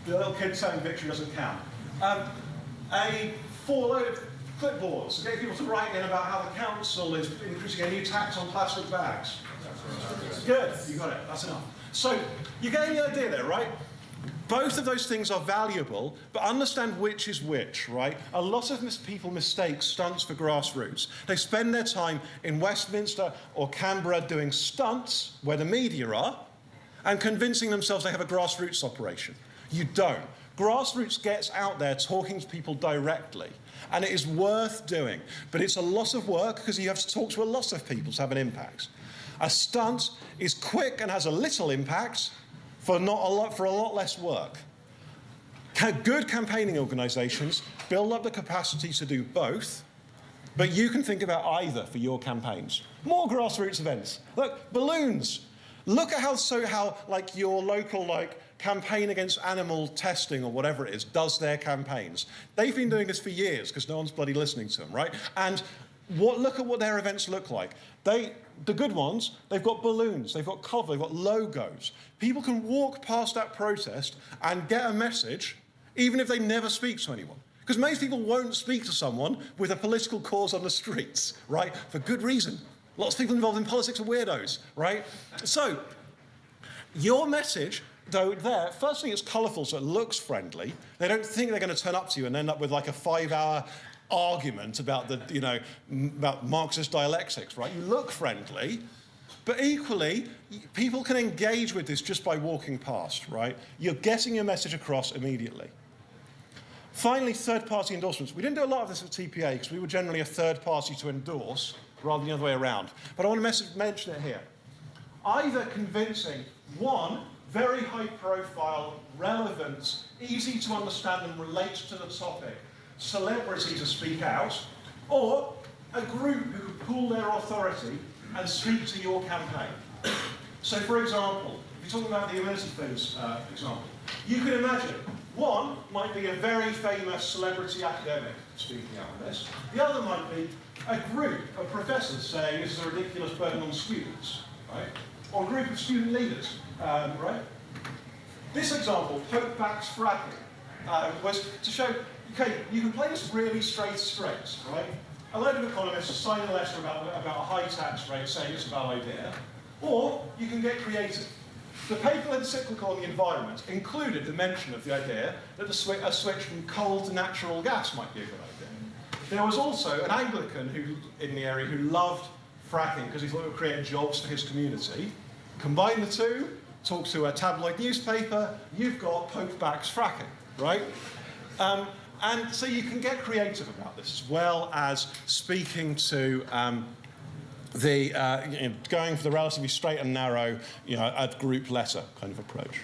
Speaker 2: The little kid saying victory doesn't count. A load of clipboards to get people to write in about how the council is increasing a new tax on plastic bags. Good, you got it, that's enough. So, you're getting the idea there, right? Both of those things are valuable, but understand which is which, right? A lot of people mistake stunts for grassroots. They spend their time in Westminster or Canberra doing stunts, where the media are, and convincing themselves they have a grassroots operation. You don't. Grassroots gets out there talking to people directly, and it is worth doing. But it's a lot of work because you have to talk to a lot of people to have an impact. A stunt is quick and has a little impact for a lot less work. Good campaigning organisations build up the capacity to do both, but you can think about either for your campaigns. More grassroots events. Look, balloons. Look at how your local Campaign Against Animal Testing or whatever it is does their campaigns. They've been doing this for years because no one's bloody listening to them, right? And look at what their events look like. The good ones, they've got balloons, they've got colour, they've got logos. People can walk past that protest and get a message, even if they never speak to anyone. Because most people won't speak to someone with a political cause on the streets, right? For good reason. Lots of people involved in politics are weirdos, right? So, your message, though, firstly, it's colourful, so it looks friendly. They don't think they're going to turn up to you and end up with like a 5-hour argument about about Marxist dialectics, right? You look friendly, but equally, people can engage with this just by walking past, right? You're getting your message across immediately. Finally, third-party endorsements. We didn't do a lot of this at TPA because we were generally a third party to endorse rather than the other way around. But I want to mention it here. Either convincing, one, very high-profile, relevant, easy to understand and relate to the topic, celebrity to speak out, or a group who could pool their authority and speak to your campaign. So, for example, if you're talking about the amenity things example, you can imagine one might be a very famous celebrity academic speaking out on this. The other might be a group of professors saying this is a ridiculous burden on students, right? Or a group of student leaders, right? This example, Pope backs fracking, was to show, okay, you can play this really straight, right? A load of economists sign a letter about a high tax rate saying it's a bad idea, or you can get creative. The papal encyclical on the environment included the mention of the idea that a switch from coal to natural gas might be a good idea. There was also an Anglican in the area who loved fracking because he thought it would create jobs for his community. Combine the two, talk to a tabloid newspaper, you've got Pope backs fracking, right? And so you can get creative about this as well as speaking to going for the relatively straight and narrow, a group letter kind of approach.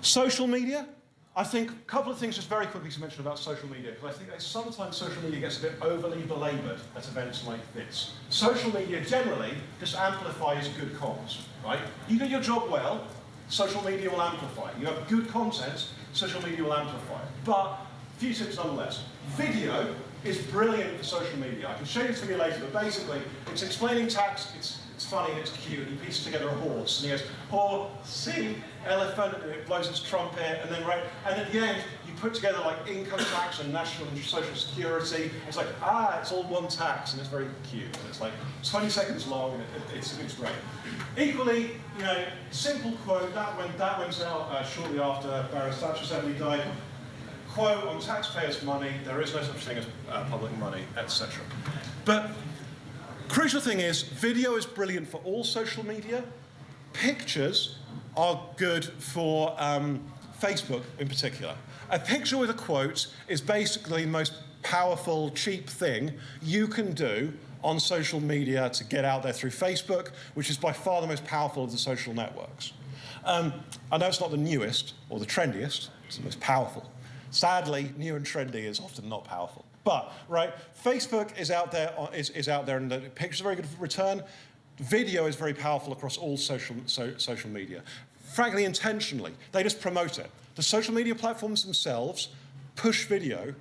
Speaker 2: Social media, I think a couple of things just very quickly to mention about social media, because I think that sometimes social media gets a bit overly belaboured at events like this. Social media generally just amplifies good comms, right? You do your job well, social media will amplify it. You have good content, social media will amplify it. But a few tips nonetheless. Video is brilliant for social media. I can show you this video later, but basically, it's explaining tax, it's funny, it's cute, he pieces together a horse, and he goes, horsey, elephant, and it blows its trumpet, and then at the end, you put together like income tax and national and social security. It's like, it's all one tax, and it's very cute. And it's like 20 seconds long, and it's great. Equally, simple quote, that went out shortly after Baroness Thatcher sadly died. Quote, on taxpayers' money, there is no such thing as public money, etc. But crucial thing is, video is brilliant for all social media. Pictures are good for Facebook in particular. A picture with a quote is basically the most powerful, cheap thing you can do on social media to get out there through Facebook, which is by far the most powerful of the social networks. I know it's not the newest or the trendiest, it's the most powerful. Sadly, new and trendy is often not powerful. But, right, Facebook is out there, and the pictures are very good for return. Video is very powerful across all social media. Frankly, intentionally, they just promote it. The social media platforms themselves push video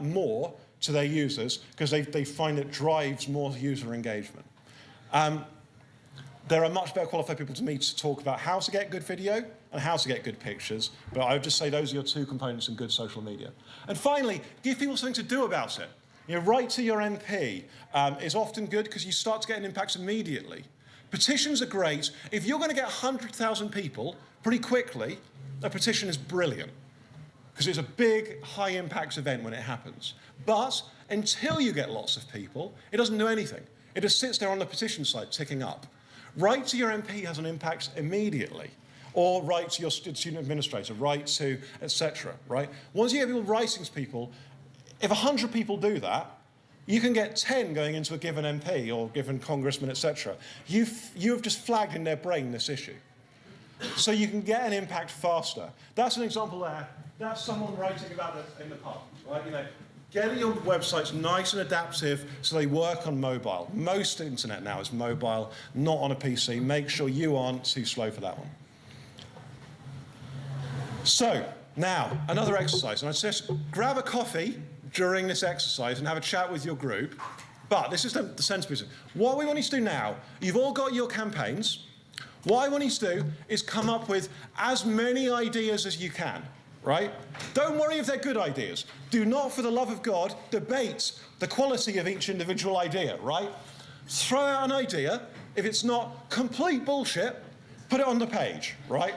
Speaker 2: more to their users because they find it drives more user engagement. There are much better qualified people to meet to talk about how to get good video and how to get good pictures, but I would just say those are your two components in good social media. And finally, give people something to do about it. Write to your MP is often good because you start to get an impact immediately. Petitions are great. If you're going to get 100,000 people pretty quickly, a petition is brilliant because it's a big, high-impact event when it happens. But until you get lots of people, it doesn't do anything. It just sits there on the petition site ticking up. Write to your MP has an impact immediately. Or write to your student administrator, write to, etc., right? Once you get people writing to people, if 100 people do that, you can get 10 going into a given MP or given congressman, etc. You have just flagged in their brain this issue. So you can get an impact faster. That's an example there. That's someone writing about it in the pub, right? Getting your websites nice and adaptive so they work on mobile. Most internet now is mobile, not on a PC. Make sure you aren't too slow for that one. So, now, another exercise. And I'd suggest grab a coffee during this exercise and have a chat with your group. But this is the sensible bit. What we want you to do now, you've all got your campaigns. What I want you to do is come up with as many ideas as you can, right? Don't worry if they're good ideas. Do not, for the love of God, debate the quality of each individual idea, right? Throw out an idea. If it's not complete bullshit, put it on the page, right?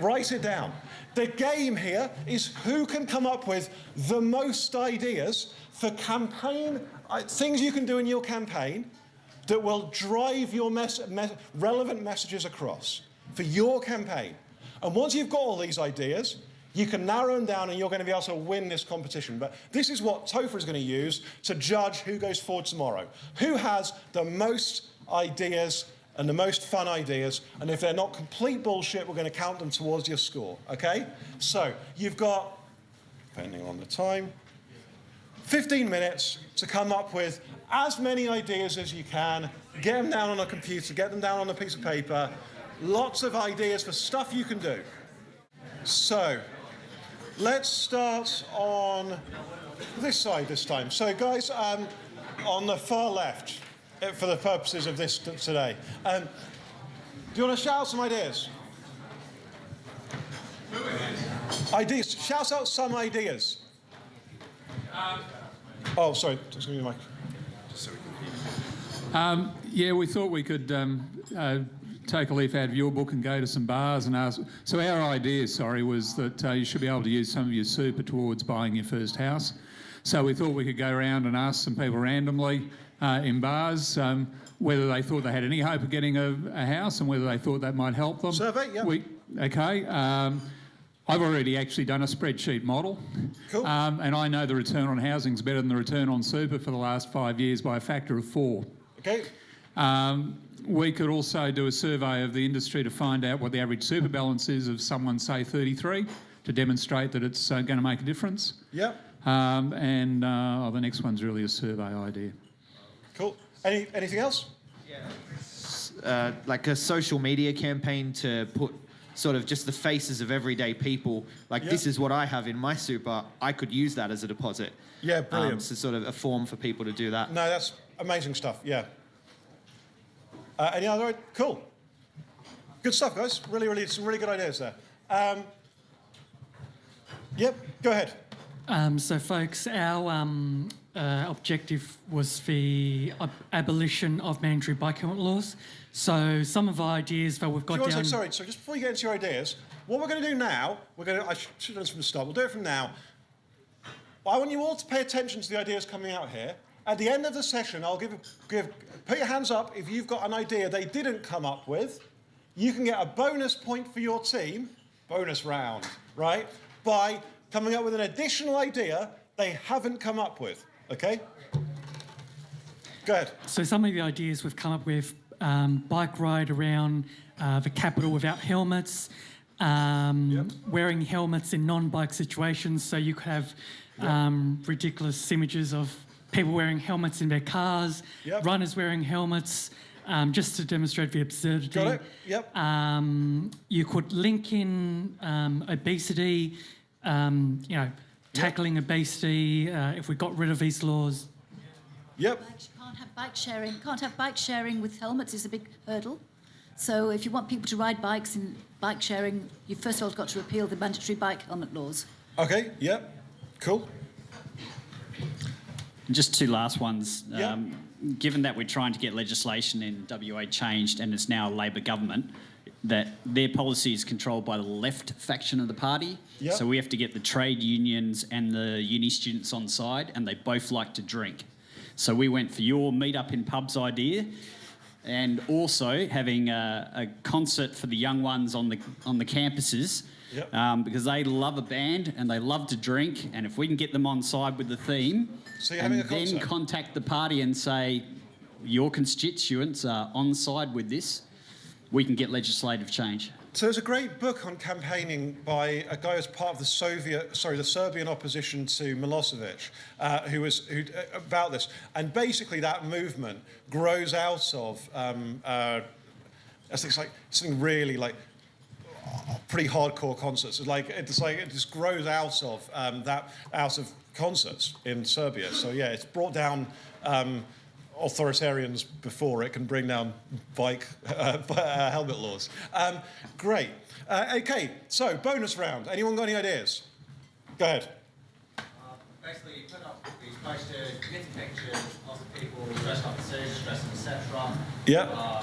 Speaker 2: Write it down. The game here is who can come up with the most ideas for campaign, things you can do in your campaign that will drive your relevant messages across for your campaign. And once you've got all these ideas, you can narrow them down and you're going to be able to win this competition. But this is what TOFA is going to use to judge who goes forward tomorrow. Who has the most ideas and the most fun ideas, and if they're not complete bullshit, we're going to count them towards your score, okay? So you've got, depending on the time, 15 minutes to come up with as many ideas as you can, get them down on a computer, get them down on a piece of paper, lots of ideas for stuff you can do. So let's start on this side this time. So guys, on the far left, for the purposes of this today. Do you want to shout out some ideas? Ideas. Shout out some ideas. Oh, sorry. Just give me the mic.
Speaker 11: Yeah, we thought we could take a leaf out of your book and go to some bars and ask. So our idea, was that you should be able to use some of your super towards buying your first house. So we thought we could go around and ask some people randomly in bars whether they thought they had any hope of getting a house and whether they thought that might help them.
Speaker 2: Survey, yeah.
Speaker 11: Okay. I've already actually done a spreadsheet model.
Speaker 2: Cool.
Speaker 11: And I know the return on housing is better than the return on super for the last 5 years by a factor of 4.
Speaker 2: Okay.
Speaker 11: We could also do a survey of the industry to find out what the average super balance is of someone, say, 33, to demonstrate that it's going to make a difference.
Speaker 2: Yeah.
Speaker 11: The next one's really a survey idea.
Speaker 2: Cool. Anything else?
Speaker 13: Yeah. Like a social media campaign to put sort of just the faces of everyday people. Like, this is what I have in my super. I could use that as a deposit.
Speaker 2: Yeah, brilliant.
Speaker 13: So sort of a form for people to do that.
Speaker 2: No, that's amazing stuff, yeah. Any other? Cool. Good stuff, guys. Really, some really good ideas there. Yep, go ahead.
Speaker 14: So, folks, our objective was the abolition of mandatory bike helmet laws. So, some of our ideas that we've got down...
Speaker 2: Sorry, just before you get into your ideas, what we're going to do now, I should have done this from the start, we'll do it from now. I want you all to pay attention to the ideas coming out here. At the end of the session, I'll put your hands up if you've got an idea they didn't come up with. You can get a bonus point for your team, bonus round, right, by coming up with an additional idea they haven't come up with, okay? Go ahead.
Speaker 14: So some of the ideas we've come up with, bike ride around the capital without helmets, wearing helmets in non-bike situations, so you could have ridiculous images of people wearing helmets in their cars, runners wearing helmets, just to demonstrate the absurdity.
Speaker 2: Got it, yep.
Speaker 14: You could link in obesity, tackling obesity if we got rid of these laws.
Speaker 2: Yep.
Speaker 15: Can't have bike sharing with helmets is a big hurdle. So if you want people to ride bikes in bike sharing, you first of all got to repeal the mandatory bike helmet laws.
Speaker 2: Okay, yep, cool.
Speaker 10: Just two last ones. Given that we're trying to get legislation in WA changed and it's now a Labor government, that their policy is controlled by the left faction of the party.
Speaker 2: Yep.
Speaker 10: So we have to get the trade unions and the uni students on side, and they both like to drink. So we went for your meet up in pubs idea, and also having a concert for the young ones on the campuses.
Speaker 2: Yep.
Speaker 10: Because they love a band and they love to drink, and if we can get them on side with the theme,
Speaker 2: so you're having a
Speaker 10: then
Speaker 2: concert.
Speaker 10: Contact the party and say your constituents are on side with this, we can get legislative change.
Speaker 2: So there's a great book on campaigning by a guy who was part of the Serbian opposition to Milosevic, who about this, and basically that movement grows out of I think it's like something really like pretty hardcore concerts. It's like it just grows out of concerts in Serbia. So yeah, it's brought down authoritarians before it can bring down bike helmet laws. Great. Okay, so bonus round. Anyone got any ideas? Go ahead.
Speaker 16: Basically, you put up these posters, getting pictures of the people dressed up as suits, dressed in etc.
Speaker 2: Yeah.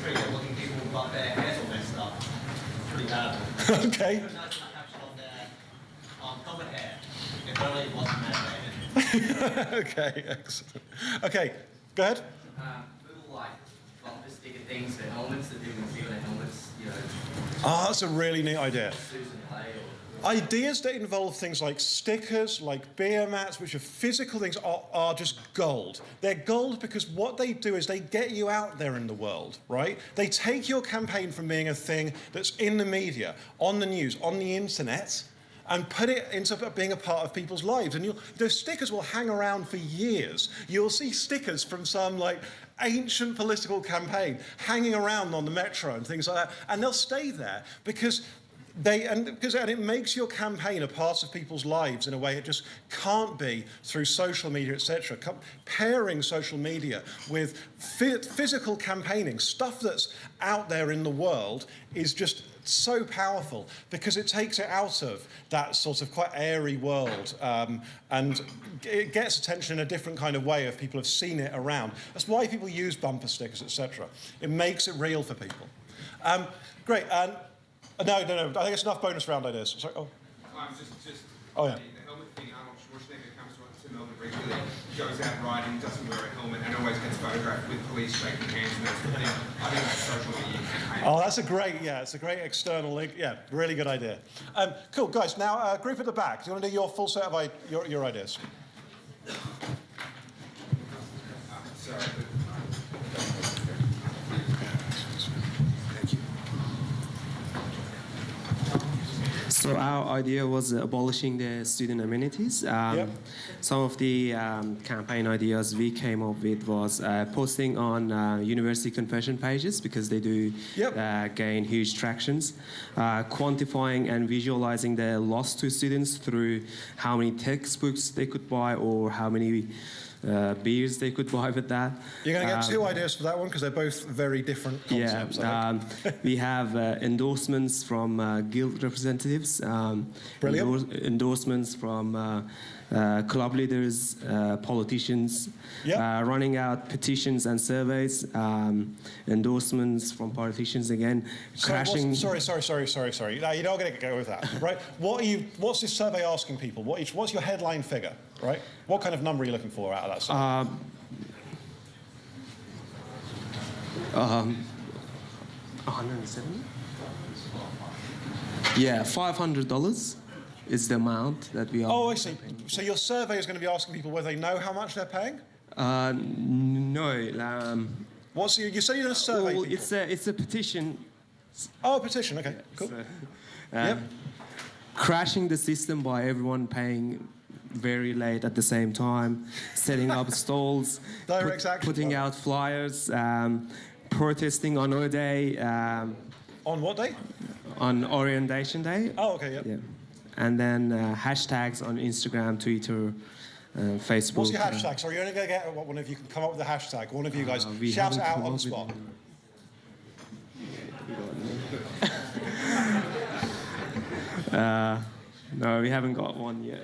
Speaker 16: Pretty good looking people, but their hair's all messed up. Pretty bad.
Speaker 2: Okay.
Speaker 16: Put a nice caption on there. Helmet hair. It really wasn't mandated.
Speaker 2: Okay, excellent. Okay, go ahead.
Speaker 8: Little like bumper sticker things for helmets that people can see on their helmets, you know.
Speaker 2: Ah, that's a really neat idea.
Speaker 8: Susan Hay or
Speaker 2: Ideas that involve things like stickers, like beer mats, which are physical things, are just gold. They're gold because what they do is they get you out there in the world, right? They take your campaign from being a thing that's in the media, on the news, on the internet, and put it into being a part of people's lives. And those stickers will hang around for years. You'll see stickers from some like ancient political campaign hanging around on the metro and things like that, and they'll stay there because it makes your campaign a part of people's lives in a way it just can't be through social media, etc. Pairing social media with physical campaigning, stuff that's out there in the world, is just so powerful because it takes it out of that sort of quite airy world and it gets attention in a different kind of way if people have seen it around. That's why people use bumper stickers, etc. It makes it real for people. Great. No. I think it's enough bonus round ideas. Sorry. Oh. Oh yeah.
Speaker 6: The helmet thing, Arnold Schwarzenegger comes to Melbourne regularly, goes out riding, doesn't wear a helmet, and always gets photographed with police shaking hands and that sort of thing. I think that's social media campaign.
Speaker 2: Oh, it's a great external link. Yeah, really good idea. Cool, guys. Now, group at the back. Do you want to do your full set of your ideas?
Speaker 6: Sorry.
Speaker 17: So our idea was abolishing the student amenities. Some of the campaign ideas we came up with was posting on university confession pages because they do gain huge tractions. Quantifying and visualizing the loss to students through how many textbooks they could buy or how many beers they could buy with that.
Speaker 2: You're going to get two ideas for that one because they're both very different concepts.
Speaker 17: Yeah, we have endorsements from guild representatives,
Speaker 2: Brilliant.
Speaker 17: Endorsements from club leaders, politicians, running out petitions and surveys, endorsements from politicians again, crashing.
Speaker 2: Sorry. No, you're not going to go with that, right? What's this survey asking people? What's your headline figure, right? What kind of number are you looking for out of that survey?
Speaker 17: 170? Yeah, $500 is the amount that we are.
Speaker 2: Oh, I see. So your survey is going to be asking people whether they know how much they're paying?
Speaker 17: No.
Speaker 2: You say you're going to survey people?
Speaker 17: It's a petition.
Speaker 2: Oh, a petition. Okay, cool.
Speaker 17: Crashing the system by everyone paying very late at the same time, setting up stalls, putting out flyers, protesting on our day.
Speaker 2: On what day?
Speaker 17: On Orientation Day.
Speaker 2: Oh, okay, yeah.
Speaker 17: And then hashtags on Instagram, Twitter, Facebook.
Speaker 2: What's your hashtag? Sorry, you're only going to get one of you can come up with a hashtag. One of you guys shout it out on the spot.
Speaker 17: No, we haven't got one yet.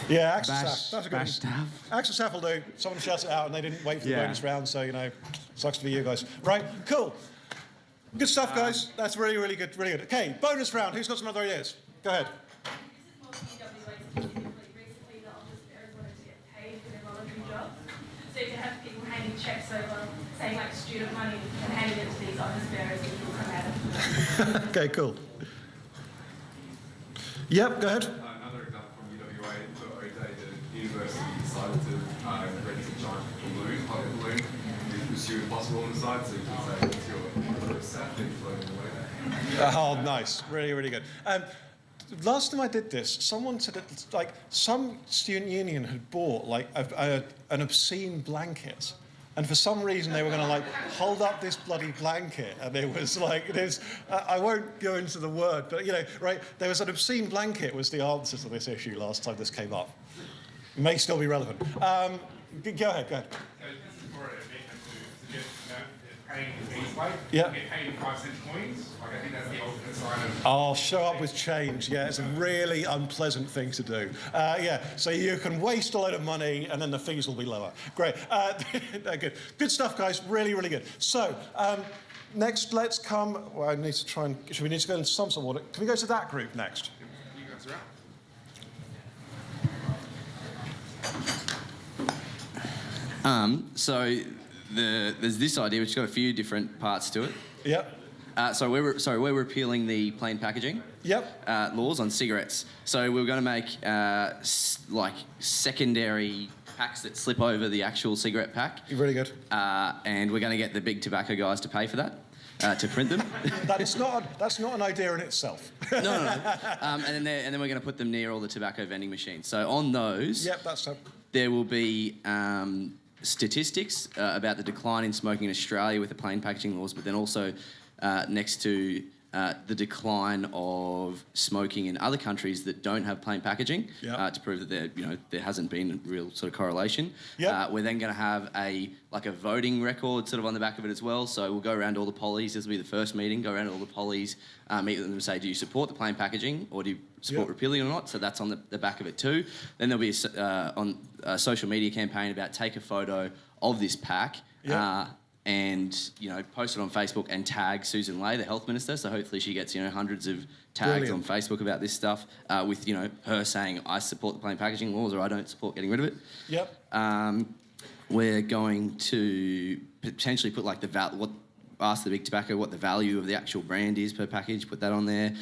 Speaker 2: Yeah, Axel That's a good
Speaker 17: one.
Speaker 2: Axel Staff will do. Someone shouts it out and they didn't wait for the bonus round, so, sucks to be you guys. Right, cool. Good stuff, guys. That's really, really good, really good. Okay, bonus round. Who's got some other ideas? Go ahead.
Speaker 18: So to have people handing checks over, saying like student money and handing it to these office bearers and people come out.
Speaker 2: Okay, cool. Yep, go ahead.
Speaker 19: Another example from UWA, the day the university decided to rent a giant balloon, hot air balloon, with as few as possible on the side, so you can say it's your sat thing floating away.
Speaker 2: Oh, nice. Really, really good. Last time I did this, someone said that, some student union had bought an obscene blanket, and for some reason they were going to like hold up this bloody blanket, and it was like I won't go into the word, but right, there was an obscene blanket was the answer to this issue last time this came up. It may still be relevant. Go ahead. Yeah.
Speaker 6: Get paid in 5-cent coins. Like, I think that's the ultimate sign of.
Speaker 2: Oh, show up with change. Yeah, it's a really unpleasant thing to do. So you can waste a load of money and then the fees will be lower. Great. Good. Good stuff, guys. Really, really good. So next, let's come. Well, I need to try and. Should we need to go into some sort of order? Can we go to that group next?
Speaker 6: You guys are out.
Speaker 8: So there's this idea, which has got a few different parts to it.
Speaker 2: Yep.
Speaker 8: So we're repealing the plain packaging.
Speaker 2: Yep.
Speaker 8: Laws on cigarettes. So we're going to make like secondary packs that slip over the actual cigarette pack.
Speaker 2: Really good.
Speaker 8: And we're going to get the big tobacco guys to pay for that. To print them.
Speaker 2: That's not an idea in itself.
Speaker 8: No. And then we're going to put them near all the tobacco vending machines. So on those,
Speaker 2: yep, that's so.
Speaker 8: There will be statistics about the decline in smoking in Australia with the plain packaging laws, but then also next to the decline of smoking in other countries that don't have plain packaging, to prove that there hasn't been a real sort of correlation. Yep. We're then going to have a voting record sort of on the back of it as well. So we'll go around all the pollies. This will be the first meeting. Go around all the pollies, meet with them and say, do you support the plain packaging or do you support repealing or not? So that's on the back of it too. Then there'll be a social media campaign about take a photo of this pack. Yep. And post it on Facebook and tag Susan Ley, the health minister. So hopefully she gets hundreds of tags on Facebook about this stuff with her saying I support the plain packaging laws or I don't support getting rid of it.
Speaker 2: Yep.
Speaker 8: We're going to potentially put ask the big tobacco what the value of the actual brand is per package. Put that on there.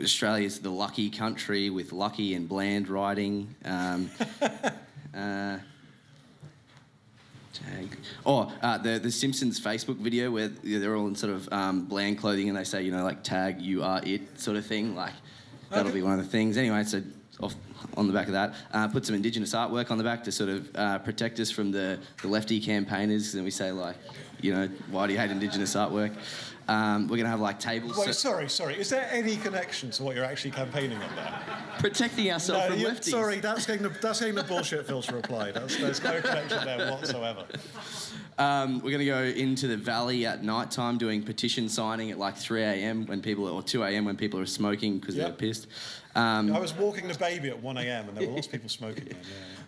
Speaker 8: Australia's the lucky country with lucky and bland writing. The Simpsons Facebook video where they're all in sort of bland clothing and they say, tag you are it sort of thing. That'll be one of the things. Anyway, so on the back of that, put some Indigenous artwork on the back to sort of protect us from the lefty campaigners. And we say, why do you hate Indigenous artwork? We're going to have tables.
Speaker 2: Wait, sorry. Is there any connection to what you're actually campaigning on there?
Speaker 8: Protecting ourselves from lefties.
Speaker 2: Sorry, that's getting the bullshit filter applied. There's no connection there whatsoever.
Speaker 8: We're going to go into the valley at night time doing petition signing at 3 a.m. or 2 a.m. when people are smoking because they're pissed.
Speaker 2: I was walking the baby at 1 a.m. and there were lots of people smoking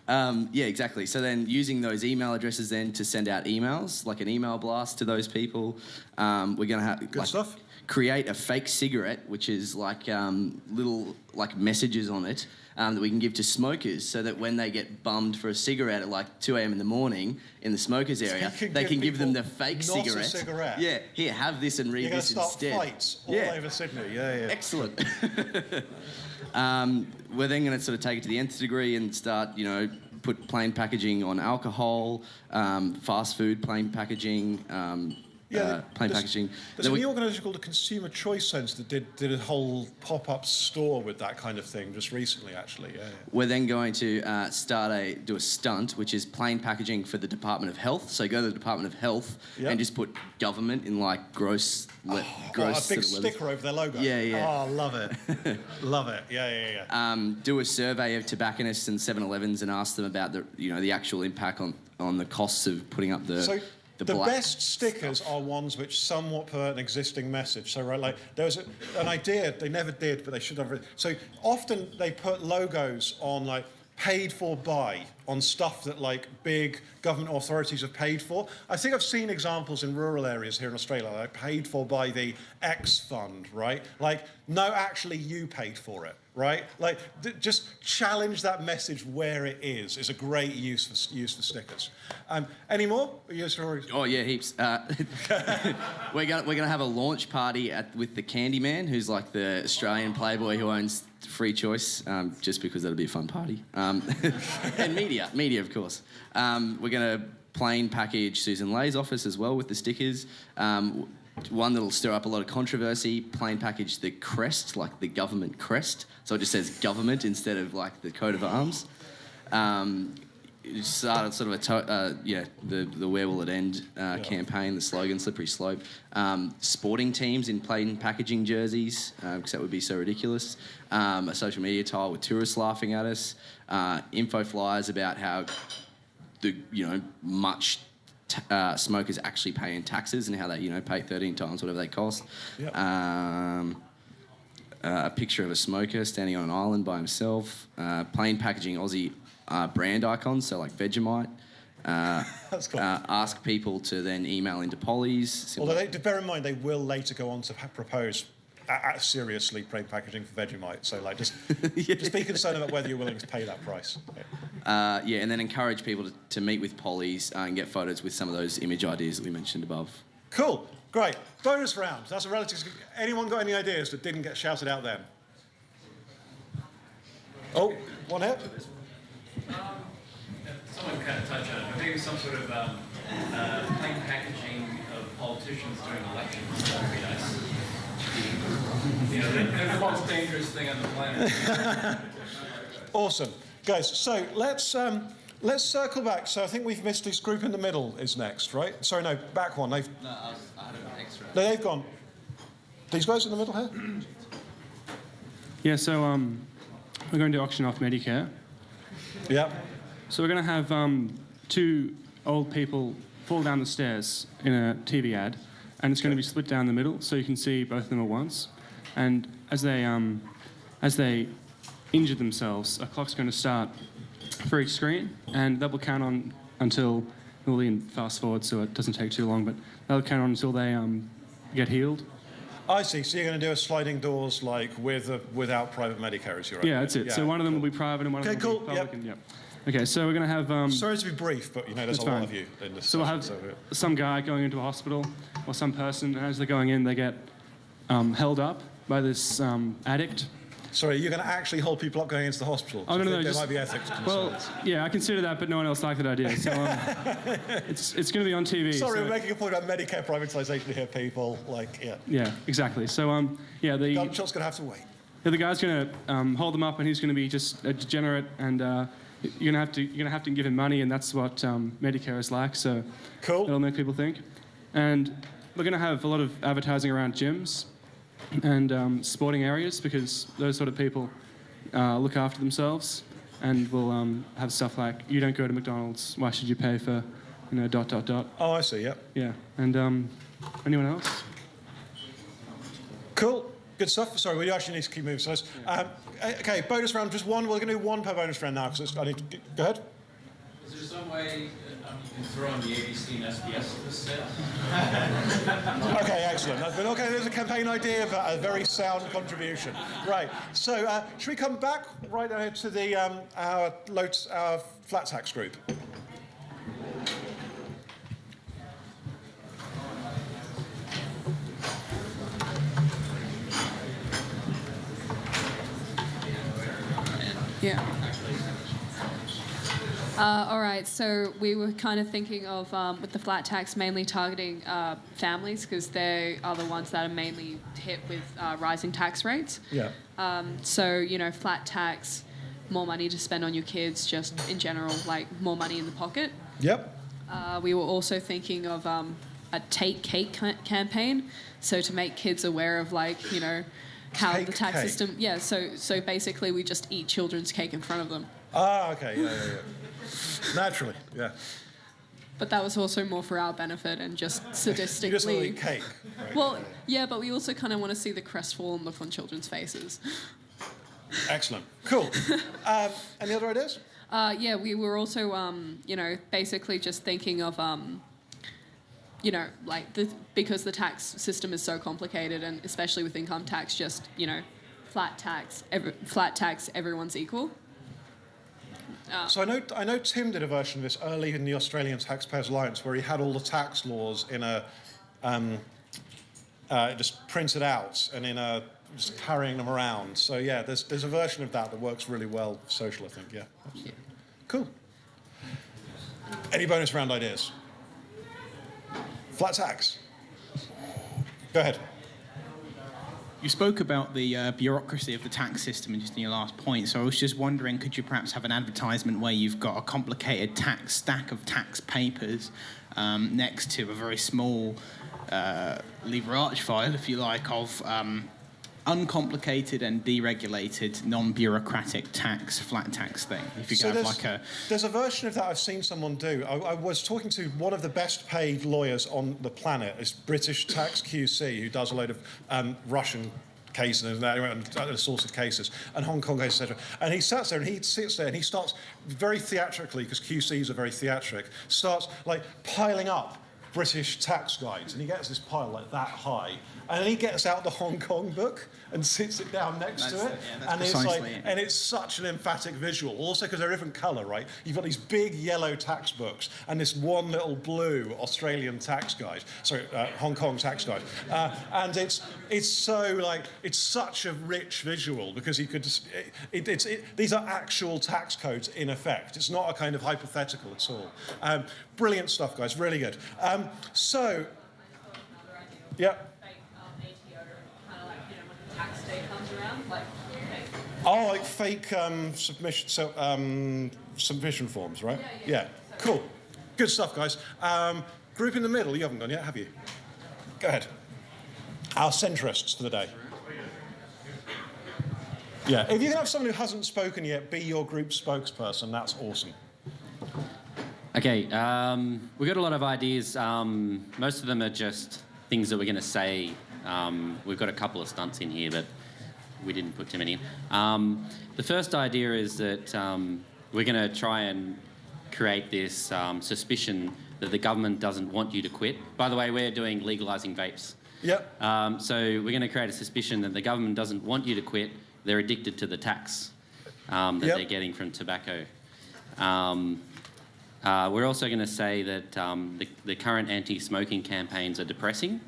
Speaker 2: then.
Speaker 8: Yeah, exactly. So then using those email addresses then to send out emails, like an email blast to those people. We're going to have
Speaker 2: good stuff.
Speaker 8: Create a fake cigarette, which is little messages on it that we can give to smokers so that when they get bummed for a cigarette at 2 a.m. in the morning in the smokers area, they can give them the fake cigarette.
Speaker 2: A cigarette.
Speaker 8: Yeah, here, have this and read this instead.
Speaker 2: You're going to start fights all over Sydney. Yeah.
Speaker 8: Excellent. We're then going to sort of take it to the nth degree and start, put plain packaging on alcohol, fast food plain packaging, plain packaging.
Speaker 2: There's a new organisation called the Consumer Choice Centre that did a whole pop-up store with that kind of thing just recently, actually. Yeah.
Speaker 8: We're then going to do a stunt, which is plain packaging for the Department of Health. So go to the Department of Health and just put government in gross.
Speaker 2: A big sticker over their logo.
Speaker 8: Yeah.
Speaker 2: Oh, love it. Love it. Yeah.
Speaker 8: Do a survey of tobacconists and 7-Elevens and ask them about the actual impact on the costs of putting up the.
Speaker 2: The best stickers are ones which somewhat put an existing message. So, there was an idea, they never did, but they should have. So, often they put logos on, paid for by, on stuff that, big government authorities have paid for. I think I've seen examples in rural areas here in Australia, paid for by the X fund, right? No, actually, you paid for it, right? Just challenge that message where it is a great use for stickers. Any more?
Speaker 8: Oh yeah, heaps. We're gonna have a launch party with the Candyman, who's the Australian playboy who owns Free Choice, just because that'll be a fun party. And media of course. We're gonna plain package Susan Ley's office as well with the stickers. One that'll stir up a lot of controversy, plain package the crest, the government crest. So it just says government instead of the coat of arms. started sort of the Where Will It End campaign, the slogan Slippery Slope. Sporting teams in plain packaging jerseys, because that would be so ridiculous. A social media tile with tourists laughing at us. Info flyers about how much smokers actually pay in taxes and how they pay 13 times whatever they cost.
Speaker 2: Yep.
Speaker 8: A picture of a smoker standing on an island by himself. Plain packaging Aussie brand icons, so like Vegemite.
Speaker 2: That's cool.
Speaker 8: Ask people to then email into Polly's.
Speaker 2: Although, bear in mind, they will later go on to propose seriously plain packaging for Vegemite. So, like, just be concerned about whether you're willing to pay that price.
Speaker 8: And then encourage people to meet with Polly's and get photos with some of those image ideas that we mentioned above.
Speaker 2: Cool. Great. Bonus round. That's a relative. Anyone got any ideas that didn't get shouted out then? Oh, one here.
Speaker 20: Someone kind of touched on it, but maybe some sort of plain packaging of politicians during elections. That would be nice. They're the most dangerous thing on the planet.
Speaker 2: Awesome. Guys, so let's circle back. So I think we've missed this group in the middle is next, right? Sorry, no, back one.
Speaker 8: I had an extra.
Speaker 2: No, they've gone. These guys in the middle here?
Speaker 9: Yeah, so we're going to auction off Medicare.
Speaker 2: Yeah.
Speaker 9: So we're going to have two old people fall down the stairs in a TV ad, and it's going to be split down the middle, so you can see both of them at once. And as they injure themselves, a clock's going to start for each screen, and that will count on until we'll fast forward, so it doesn't take too long. But that'll count on until they get healed.
Speaker 2: I see. So you're going to do a sliding doors like without private Medicare, is your idea?
Speaker 9: Yeah, that's it.
Speaker 2: Yeah,
Speaker 9: so one of them will be private and one of them will be public.
Speaker 2: Yep.
Speaker 9: And, yep. Okay, so we're going to have...
Speaker 2: Sorry to be brief, but there's a lot of you in this
Speaker 9: So we'll have some guy going into a hospital or some person, and as they're going in, they get held up by this addict.
Speaker 2: Sorry, you're going to actually hold people up going into the hospital?
Speaker 9: Oh, no,
Speaker 2: there might be ethics concerns.
Speaker 9: Well, yeah, I consider that, but no one else liked that idea. So it's going to be on TV.
Speaker 2: Sorry, we're making a point about Medicare privatisation here, people.
Speaker 9: Yeah, exactly. So, the
Speaker 2: gunshot's going to have to wait.
Speaker 9: Yeah, the guy's going to hold them up, and he's going to be just a degenerate, and you're going to have to give him money, and that's what Medicare is like. So
Speaker 2: cool.
Speaker 9: That'll make people think. And we're going to have a lot of advertising around gyms and sporting areas, because those sort of people look after themselves, and we'll have stuff like, you don't go to McDonald's, why should you pay for, ...
Speaker 2: Oh, I see, yep.
Speaker 9: Yeah, and anyone else?
Speaker 2: Cool, good stuff. Sorry, we actually need to keep moving. So okay, bonus round, just one. We're going to do one per bonus round now, because I need to... Go ahead.
Speaker 20: Is there some way you can throw in the ABC and SBS to this set?
Speaker 2: Okay, excellent. Okay, there's a campaign idea, but a very sound contribution. Right, so should we come back right ahead to the our flat tax group?
Speaker 12: Yeah. All right, so we were kind of thinking of, with the flat tax, mainly targeting families, because they are the ones that are mainly hit with rising tax rates.
Speaker 2: Yeah.
Speaker 12: So, flat tax, more money to spend on your kids, just in general, like more money in the pocket.
Speaker 2: Yep.
Speaker 12: We were also thinking of a Take Cake campaign, so to make kids aware of, how
Speaker 2: Take
Speaker 12: the tax
Speaker 2: cake.
Speaker 12: system... Yeah, so basically we just eat children's cake in front of them.
Speaker 2: Ah, okay, yeah. Naturally, yeah.
Speaker 12: But that was also more for our benefit and just sadistically...
Speaker 2: You just want to eat cake. Right?
Speaker 12: Well, yeah, but we also kind of want to see the crestfallen look on children's faces.
Speaker 2: Excellent. Cool. Any other ideas?
Speaker 12: Yeah, we were also, basically just thinking of, because the tax system is so complicated, and especially with income tax, just, flat tax, everyone's equal.
Speaker 2: So I know Tim did a version of this early in the Australian Taxpayers Alliance, where he had all the tax laws in a just printed out and in a just carrying them around. So yeah, there's a version of that works really well for social, I think. Yeah, absolutely. Cool. Any bonus round ideas? Flat tax. Go ahead.
Speaker 21: You spoke about the bureaucracy of the tax system just in your last point, so I was just wondering, could you perhaps have an advertisement where you've got a complicated tax stack of tax papers next to a very small lever arch file, if you like, of uncomplicated and deregulated, non-bureaucratic tax, flat tax thing? If you
Speaker 2: So
Speaker 21: could have like a...
Speaker 2: there's a version of that I've seen someone do. I was talking to one of the best paid lawyers on the planet, this British tax QC, who does a load of Russian cases and assorted cases and Hong Kong cases, etc. And he sits there and he starts very theatrically, because QCs are very theatric, starts like piling up British tax guides, and he gets this pile like that high, and then he gets out the Hong Kong book and sits it down next to it, and it's like, and it's such an emphatic visual. Also, because they're different colour, right? You've got these big yellow tax books and this one little blue Australian tax guide, sorry, Hong Kong tax guide, and it's so like it's such a rich visual because you could just, these are actual tax codes in effect. It's not a kind of hypothetical at all. Brilliant stuff, guys. Really good. So, yeah.
Speaker 12: Tax day comes around, like
Speaker 2: Oh, like fake submission forms, right? Yeah. Cool. Good stuff, guys. Group in the middle, you haven't gone yet, have you? Go ahead. Our centrists for the day. Yeah. If you can have someone who hasn't spoken yet be your group spokesperson, that's awesome.
Speaker 22: Okay. We've got a lot of ideas. Most of them are just things that we're going to say. We've got a couple of stunts in here, but we didn't put too many in. The first idea is that we're going to try and create this suspicion that the government doesn't want you to quit. By the way, we're doing legalising vapes.
Speaker 2: Yep.
Speaker 22: So we're going to create a suspicion that the government doesn't want you to quit. They're addicted to the tax that they're getting from tobacco. We're also going to say that the current anti-smoking campaigns are depressing.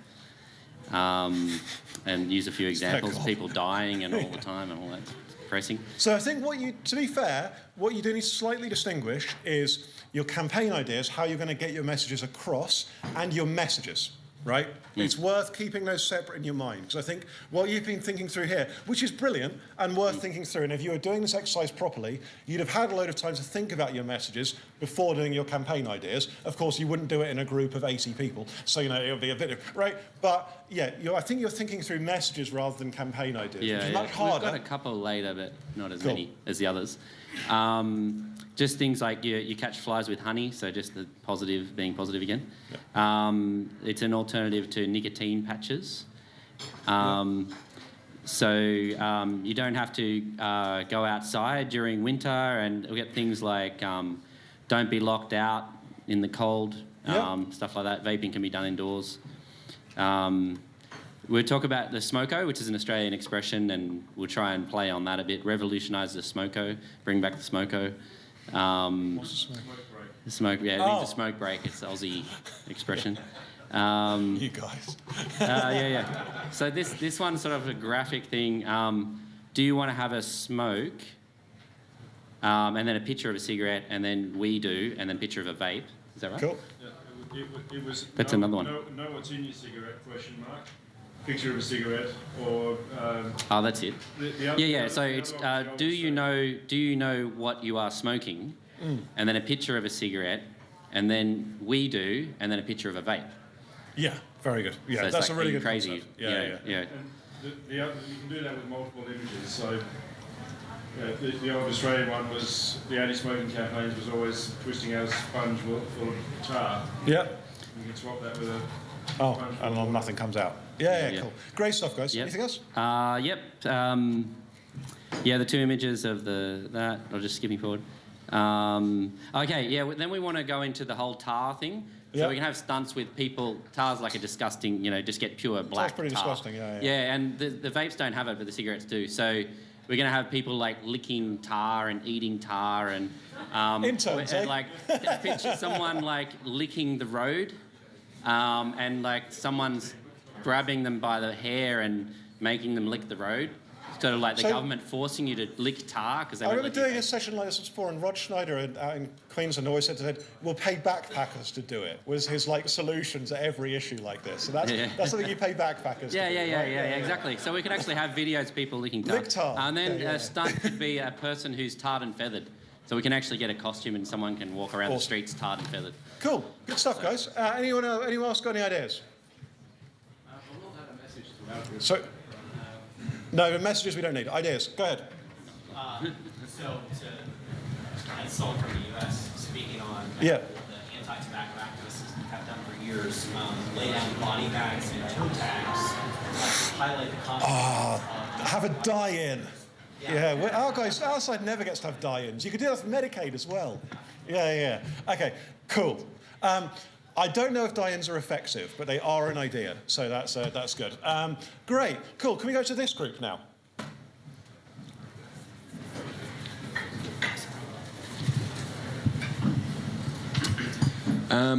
Speaker 22: And use a few examples, people dying and all the time and all that. It's depressing.
Speaker 2: So I think to be fair, what you do need to slightly distinguish is your campaign ideas, how you're going to get your messages across, and your messages, right? It's worth keeping those separate in your mind, because I think what you've been thinking through here, which is brilliant and worth thinking through, and if you were doing this exercise properly, you'd have had a load of time to think about your messages before doing your campaign ideas. Of course, you wouldn't do it in a group of 80 people, so, you know, it would be a bit of, right? But, yeah, I think you're thinking through messages rather than campaign ideas, which is much harder.
Speaker 22: We've got a couple later, but not as many as the others. Just things like you catch flies with honey, so just the positive, being positive again. It's an alternative to nicotine patches. So you don't have to go outside during winter, and we'll get things like don't be locked out in the cold, stuff like that. Vaping can be done indoors. We'll talk about the smoko, which is an Australian expression, and we'll try and play on that a bit. Revolutionise the smoko, bring back the smoko.
Speaker 2: What's the smoke?
Speaker 22: The smoke, yeah, it means a smoke break. It's an Aussie expression.
Speaker 2: You guys.
Speaker 22: Yeah. So this one's sort of a graphic thing. Do you want to have a smoke? And then a picture of a cigarette, and then we do, and then a picture of a vape. Is that right?
Speaker 2: Cool.
Speaker 4: Yeah, it was.
Speaker 22: That's another one.
Speaker 4: Know what's in your cigarette? Question mark. Picture of a cigarette, or.
Speaker 22: Oh, that's it.
Speaker 4: The
Speaker 22: So it's do you know what you are smoking, and then a picture of a cigarette, and then we do, and then a picture of a vape.
Speaker 2: Yeah, very good. Yeah,
Speaker 22: so
Speaker 2: that's
Speaker 22: like
Speaker 2: a really good
Speaker 22: crazy.
Speaker 2: concept. Yeah.
Speaker 4: And the other, you can do that with multiple images. So the old Australian one was the anti-smoking campaigns was always twisting out a sponge full of tar.
Speaker 2: Yeah.
Speaker 4: You can swap that with a.
Speaker 2: And nothing comes out. Yeah, cool. Great stuff, guys.
Speaker 22: Yep.
Speaker 2: Anything else?
Speaker 22: Yep. The two images of that. I'll just skipping forward. Okay, yeah. Then we want to go into the whole tar thing. So we can have stunts with people. Tar's like a disgusting, just get pure black.
Speaker 2: Tar's pretty disgusting. Yeah.
Speaker 22: Yeah, and the vapes don't have it, but the cigarettes do. So we're going to have people like licking tar and eating tar and
Speaker 2: interns,
Speaker 22: like picture someone like licking the road. And like someone's grabbing them by the hair and making them lick the road. Sort of like the
Speaker 2: So-
Speaker 22: government forcing you to lick tar because they
Speaker 2: I
Speaker 22: won't
Speaker 2: remember
Speaker 22: let you
Speaker 2: doing a session like this before, and Rod Schneider out in Queensland always said, "We'll pay backpackers to do it." Was his like solution to every issue like this. So that's that's something you pay backpackers.
Speaker 22: Yeah,
Speaker 2: to
Speaker 22: yeah,
Speaker 2: do,
Speaker 22: yeah,
Speaker 2: right?
Speaker 22: yeah, exactly. So we could actually have videos of people licking tar.
Speaker 2: Lick tar.
Speaker 22: And then
Speaker 2: Okay, yeah.
Speaker 22: a stunt could be a person who's tarred and feathered. So we can actually get a costume and someone can walk around the
Speaker 2: Awesome.
Speaker 22: streets tarred and feathered.
Speaker 2: Cool, good stuff, guys. Anyone else got any ideas? So, no, messages we don't need. Ideas. Go ahead.
Speaker 1: As someone from the U.S. speaking on
Speaker 2: Yeah.
Speaker 1: the anti-tobacco activists have done for years, lay down body bags and toe tags, highlight the consequences
Speaker 2: Have a die-in. Yeah, our guys, our side never gets to have die-ins. You could do that for Medicaid as well. Yeah. Okay, cool. I don't know if die-ins are effective, but they are an idea, so that's good. Great, cool. Can we go to this group now?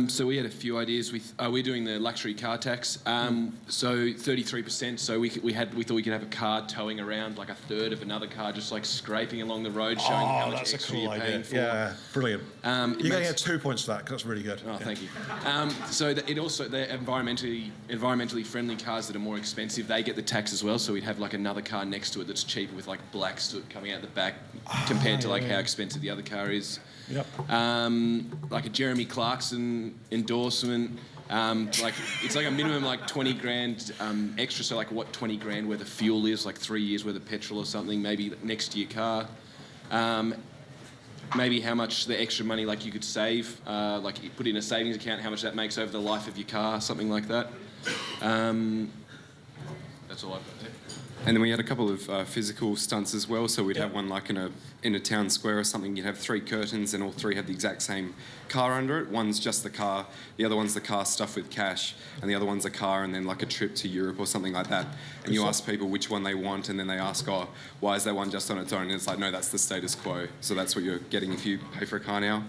Speaker 7: So we had a few ideas. We're doing the luxury car tax. So 33%. So we thought we could have a car towing around like a third of another car, just like scraping along the road, showing how much
Speaker 2: that's
Speaker 7: extra
Speaker 2: a cool
Speaker 7: you're
Speaker 2: idea.
Speaker 7: paying for.
Speaker 2: Yeah, brilliant. You're going to
Speaker 7: makes-
Speaker 2: get 2 points for that, because that's really good.
Speaker 7: Oh, thank you. So it also, the environmentally friendly cars that are more expensive, they get the tax as well. So we'd have like another car next to it that's cheaper with like black soot coming out the back compared to like how expensive the other car is.
Speaker 2: Yep.
Speaker 7: Like a Jeremy Clarkson endorsement. Like it's like a minimum like 20 grand extra. So like what 20 grand worth of fuel is, like 3 years worth of petrol or something, maybe next to your car. Maybe how much the extra money like you could save, like you put in a savings account, how much that makes over the life of your car, something like that. That's all I've got there.
Speaker 3: And then we had a couple of physical stunts as well. So we'd have one like in a town square or something. You'd have 3 curtains, and all 3 had the exact same car under it. One's just the car, the other one's the car stuffed with cash, and the other one's a car and then like a trip to Europe or something like that. And you ask people which one they want, and then they ask, "Oh, why is that one just on its own?" And it's like, no, that's the status quo. So that's what you're getting if you pay for a car now.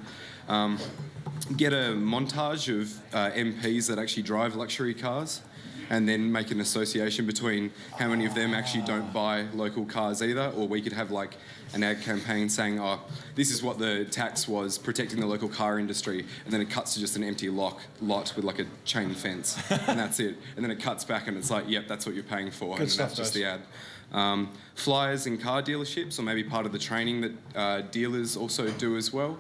Speaker 3: Get a montage of MPs that actually drive luxury cars, and then make an association between how many of them actually don't buy local cars either. Or we could have like an ad campaign saying, "Oh, this is what the tax was, protecting the local car industry," and then it cuts to just an empty lot with like a chain fence, and that's it. And then it cuts back and it's like, "Yep, that's what you're paying for,"
Speaker 2: Good
Speaker 3: and
Speaker 2: stuff,
Speaker 3: that's just
Speaker 2: guys.
Speaker 3: the ad. Flyers in car dealerships, or maybe part of the training that dealers also do as well.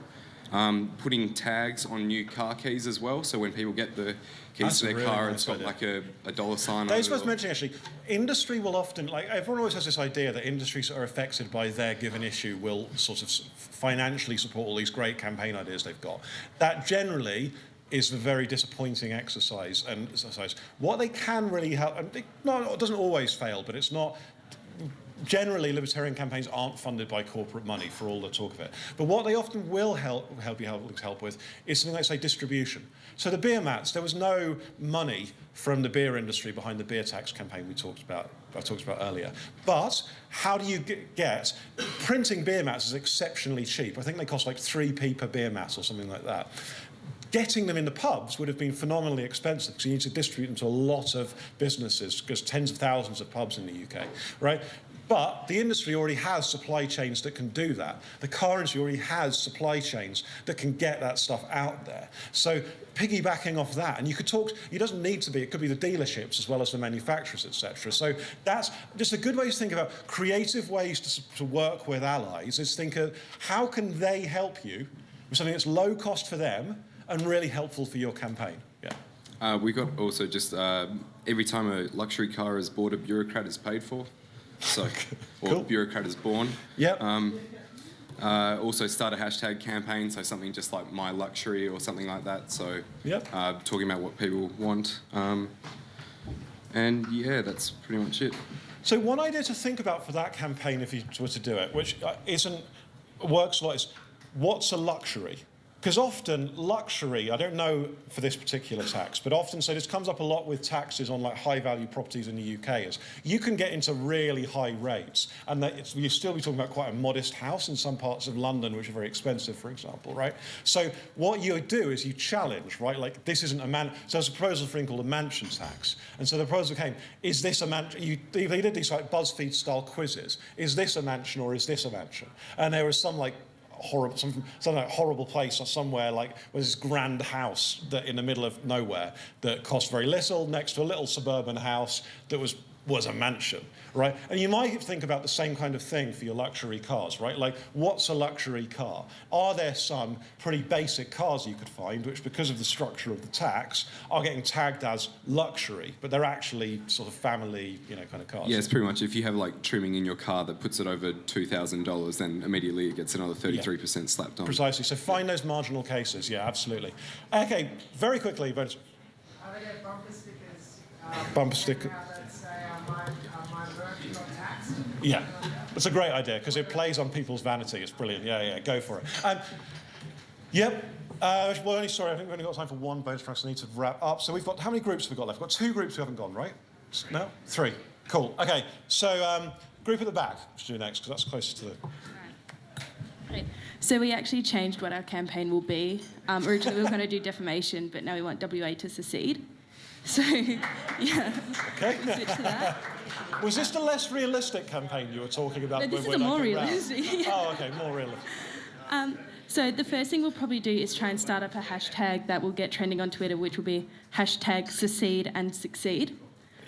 Speaker 3: Putting tags on new car keys as well, so when people get the keys
Speaker 2: That's
Speaker 3: to their
Speaker 2: a really
Speaker 3: car,
Speaker 2: nice
Speaker 3: it's got
Speaker 2: idea.
Speaker 3: like a dollar sign on
Speaker 2: Dave's
Speaker 3: it.
Speaker 2: worth mentioning, actually, industry will often, like, everyone always has this idea that industries that are affected by their given issue will sort of financially support all these great campaign ideas they've got. That generally is a very disappointing exercise. What they can really help, and it doesn't always fail, but it's not. Generally, libertarian campaigns aren't funded by corporate money for all the talk of it. But what they often will help with is something like, say, distribution. So the beer mats, there was no money from the beer industry behind the beer tax campaign I talked about earlier. But how do you get printing beer mats is exceptionally cheap. I think they cost like 3p per beer mat or something like that. Getting them in the pubs would have been phenomenally expensive because you need to distribute them to a lot of businesses, because tens of thousands of pubs in the UK, right? But the industry already has supply chains that can do that. The car industry already has supply chains that can get that stuff out there. So piggybacking off that, and you could talk, it doesn't need to be, it could be the dealerships as well as the manufacturers, etc. So that's just a good way to think about creative ways to work with allies, is think of how can they help you with something that's low cost for them and really helpful for your campaign. Yeah.
Speaker 3: We got also just every time a luxury car is bought, a bureaucrat is paid for. So, or bureaucrat is born.
Speaker 2: Yep.
Speaker 3: Also start a hashtag campaign, so something just like my luxury or something like that. So, talking about what people want. And yeah, that's pretty much it.
Speaker 2: So one idea to think about for that campaign, if you were to do it, which works a lot, is what's a luxury? Because often luxury, I don't know for this particular tax, but often, so this comes up a lot with taxes on like high value properties in the UK, is you can get into really high rates and that you'll still be talking about quite a modest house in some parts of London, which are very expensive, for example, right? So what you do is you challenge, right? Like this isn't a so there's a proposal for a thing called a mansion tax. And so the proposal came, is this a mansion? They did these like BuzzFeed style quizzes. Is this a mansion or is this a mansion? And there was some like horrible, some like horrible place or somewhere like with this grand house that in the middle of nowhere that cost very little next to a little suburban house that was a mansion, right? And you might think about the same kind of thing for your luxury cars, right? Like, what's a luxury car? Are there some pretty basic cars you could find which, because of the structure of the tax, are getting tagged as luxury, but they're actually sort of family, kind of cars?
Speaker 3: Yeah, it's pretty much if you have like trimming in your car that puts it over $2,000, then immediately it gets another 33% slapped on.
Speaker 2: Precisely. So find those marginal cases. Yeah, absolutely. Okay, very quickly, but
Speaker 5: Are they get bumper stickers?
Speaker 2: Bumper sticker.
Speaker 5: That say my work is not taxed.
Speaker 2: Yeah, it's a great idea because it plays on people's vanity. It's brilliant. Yeah, go for it. Yep. Well, sorry, I think we've only got time for one bonus press. I need to wrap up. So we've got, how many groups have we got left? We've got 2 groups who haven't gone, right? No? 3. Cool. Okay, so group at the back, let's do next because that's closer to the...
Speaker 11: Right. So we actually changed what our campaign will be. Originally we were going to do defamation, but now we want WA to secede. So, yeah.
Speaker 2: Okay.
Speaker 11: Switch to that.
Speaker 2: Was this the less realistic campaign you were talking about?
Speaker 11: No, this
Speaker 2: when
Speaker 11: is a
Speaker 2: I
Speaker 11: more
Speaker 2: came round?
Speaker 11: realistic.
Speaker 2: Oh, okay, more realistic.
Speaker 11: So the first thing we'll probably do is try and start up a hashtag that will get trending on Twitter, which will be hashtag secede and succeed.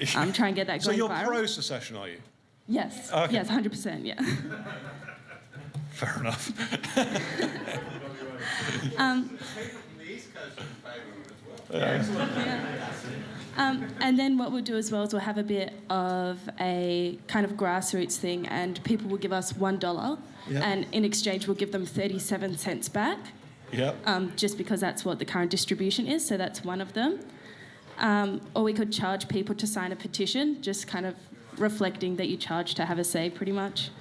Speaker 11: Try and get that going.
Speaker 2: So you're
Speaker 11: viral.
Speaker 2: pro-secession, are you?
Speaker 11: Yes.
Speaker 2: Okay.
Speaker 11: Yes, 100%, yeah.
Speaker 2: Fair enough.
Speaker 11: And then what we'll do as well is we'll have a bit of a kind of grassroots thing, and people will give us $1, and in exchange we'll give them 37 cents back. Just because that's what the current distribution is, so that's one of them. Or we could charge people to sign a petition, just kind of reflecting that you charge to have a say, pretty much.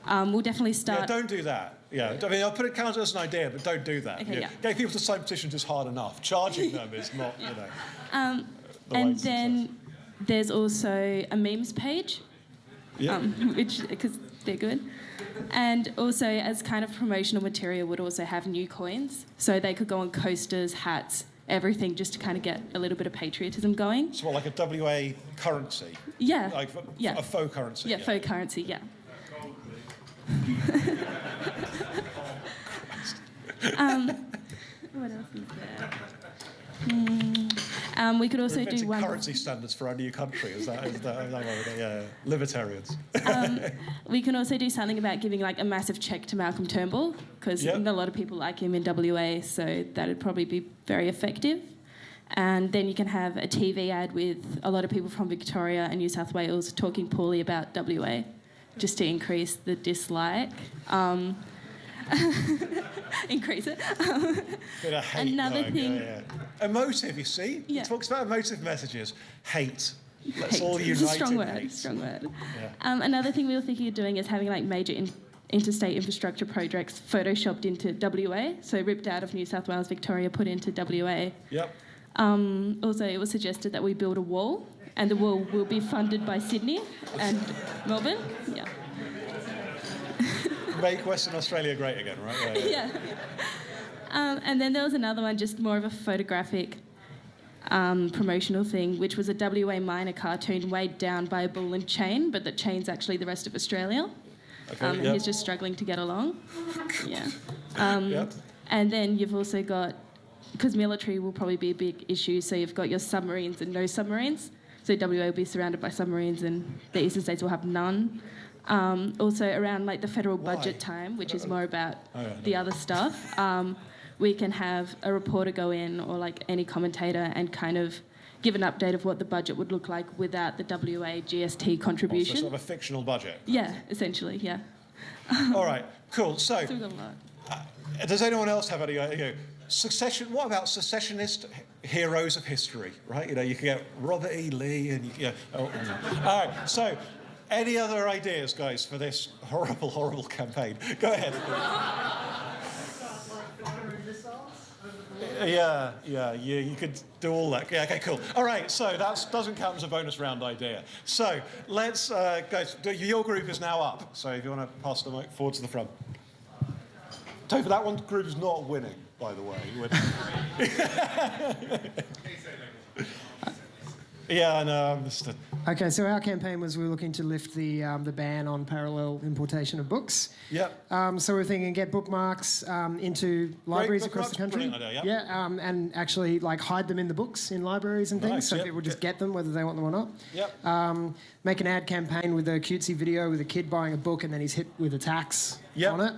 Speaker 11: We'll definitely start...
Speaker 2: Yeah, don't do that. Yeah, I mean, I'll put it counter as an idea, but don't do that.
Speaker 11: Okay, yeah.
Speaker 2: Getting people to sign petitions is hard enough. Charging them is not,
Speaker 11: and then there's also a memes page, which because they're good. And also, as kind of promotional material, would also have new coins. So they could go on coasters, hats, everything, just to kind of get a little bit of patriotism going.
Speaker 2: So what, like a WA currency?
Speaker 11: Yeah.
Speaker 2: Like a faux currency?
Speaker 11: Yeah, faux currency, yeah. What else is there? We could also do one...
Speaker 2: currency standards for our new country. Is that yeah, libertarians.
Speaker 11: We can also do something about giving like a massive check to Malcolm Turnbull, because a lot of people like him in WA, so that'd probably be very effective. And then you can have a TV ad with a lot of people from Victoria and New South Wales talking poorly about WA, just to increase the dislike. Increase it.
Speaker 2: Bit of hate.
Speaker 11: Another thing.
Speaker 2: Yeah. Emotive, you see?
Speaker 11: Yeah.
Speaker 2: It talks about emotive messages. Hate. Let's
Speaker 11: Hate.
Speaker 2: all unite
Speaker 11: It's a strong
Speaker 2: in
Speaker 11: word.
Speaker 2: hate.
Speaker 11: Strong word.
Speaker 2: Yeah.
Speaker 11: Another thing we were thinking of doing is having like major interstate infrastructure projects photoshopped into WA, so ripped out of New South Wales, Victoria, put into WA.
Speaker 2: Yep.
Speaker 11: Also, it was suggested that we build a wall, and the wall will be funded by Sydney and Melbourne. Yeah.
Speaker 2: Make Western Australia great again, right?
Speaker 11: Yeah. And then there was another one, just more of a photographic promotional thing, which was a WA miner cartoon weighed down by a ball and chain, but the chain's actually the rest of Australia. And he's just struggling to get along. Yeah. And then you've also got, because military will probably be a big issue, so you've got your submarines and no submarines. So WA will be surrounded by submarines and the eastern states will have none. Also around like the federal budget time, which is more about the other stuff, we can have a reporter go in, or like any commentator, and kind of give an update of what the budget would look like without the WA GST contribution.
Speaker 2: So sort of a fictional budget.
Speaker 11: Yeah, essentially, yeah.
Speaker 2: All right, cool. So,
Speaker 11: we've got a lot.
Speaker 2: Does anyone else have any succession? What about secessionist heroes of history? Right, you can get Robert E. Lee, and all right. So, any other ideas, guys, for this horrible, horrible campaign? Go ahead. Yeah, you could do all that. Yeah, okay, cool. All right, so that doesn't count as a bonus round idea. So let's go. Your group is now up. So if you want to pass the mic forward to the front. Topher, that one group is not winning, by the way. Yeah, I know. Understood.
Speaker 13: Okay, so our campaign was we were looking to lift the ban on parallel importation of books.
Speaker 2: Yep.
Speaker 13: So we're thinking get bookmarks into libraries across the country.
Speaker 2: Idea,
Speaker 13: yeah. And actually like hide them in the books in libraries and things,
Speaker 2: Nice,
Speaker 13: so
Speaker 2: yep.
Speaker 13: people just get them whether they want them or not.
Speaker 2: Yep.
Speaker 13: Make an ad campaign with a cutesy video with a kid buying a book and then he's hit with a tax on it.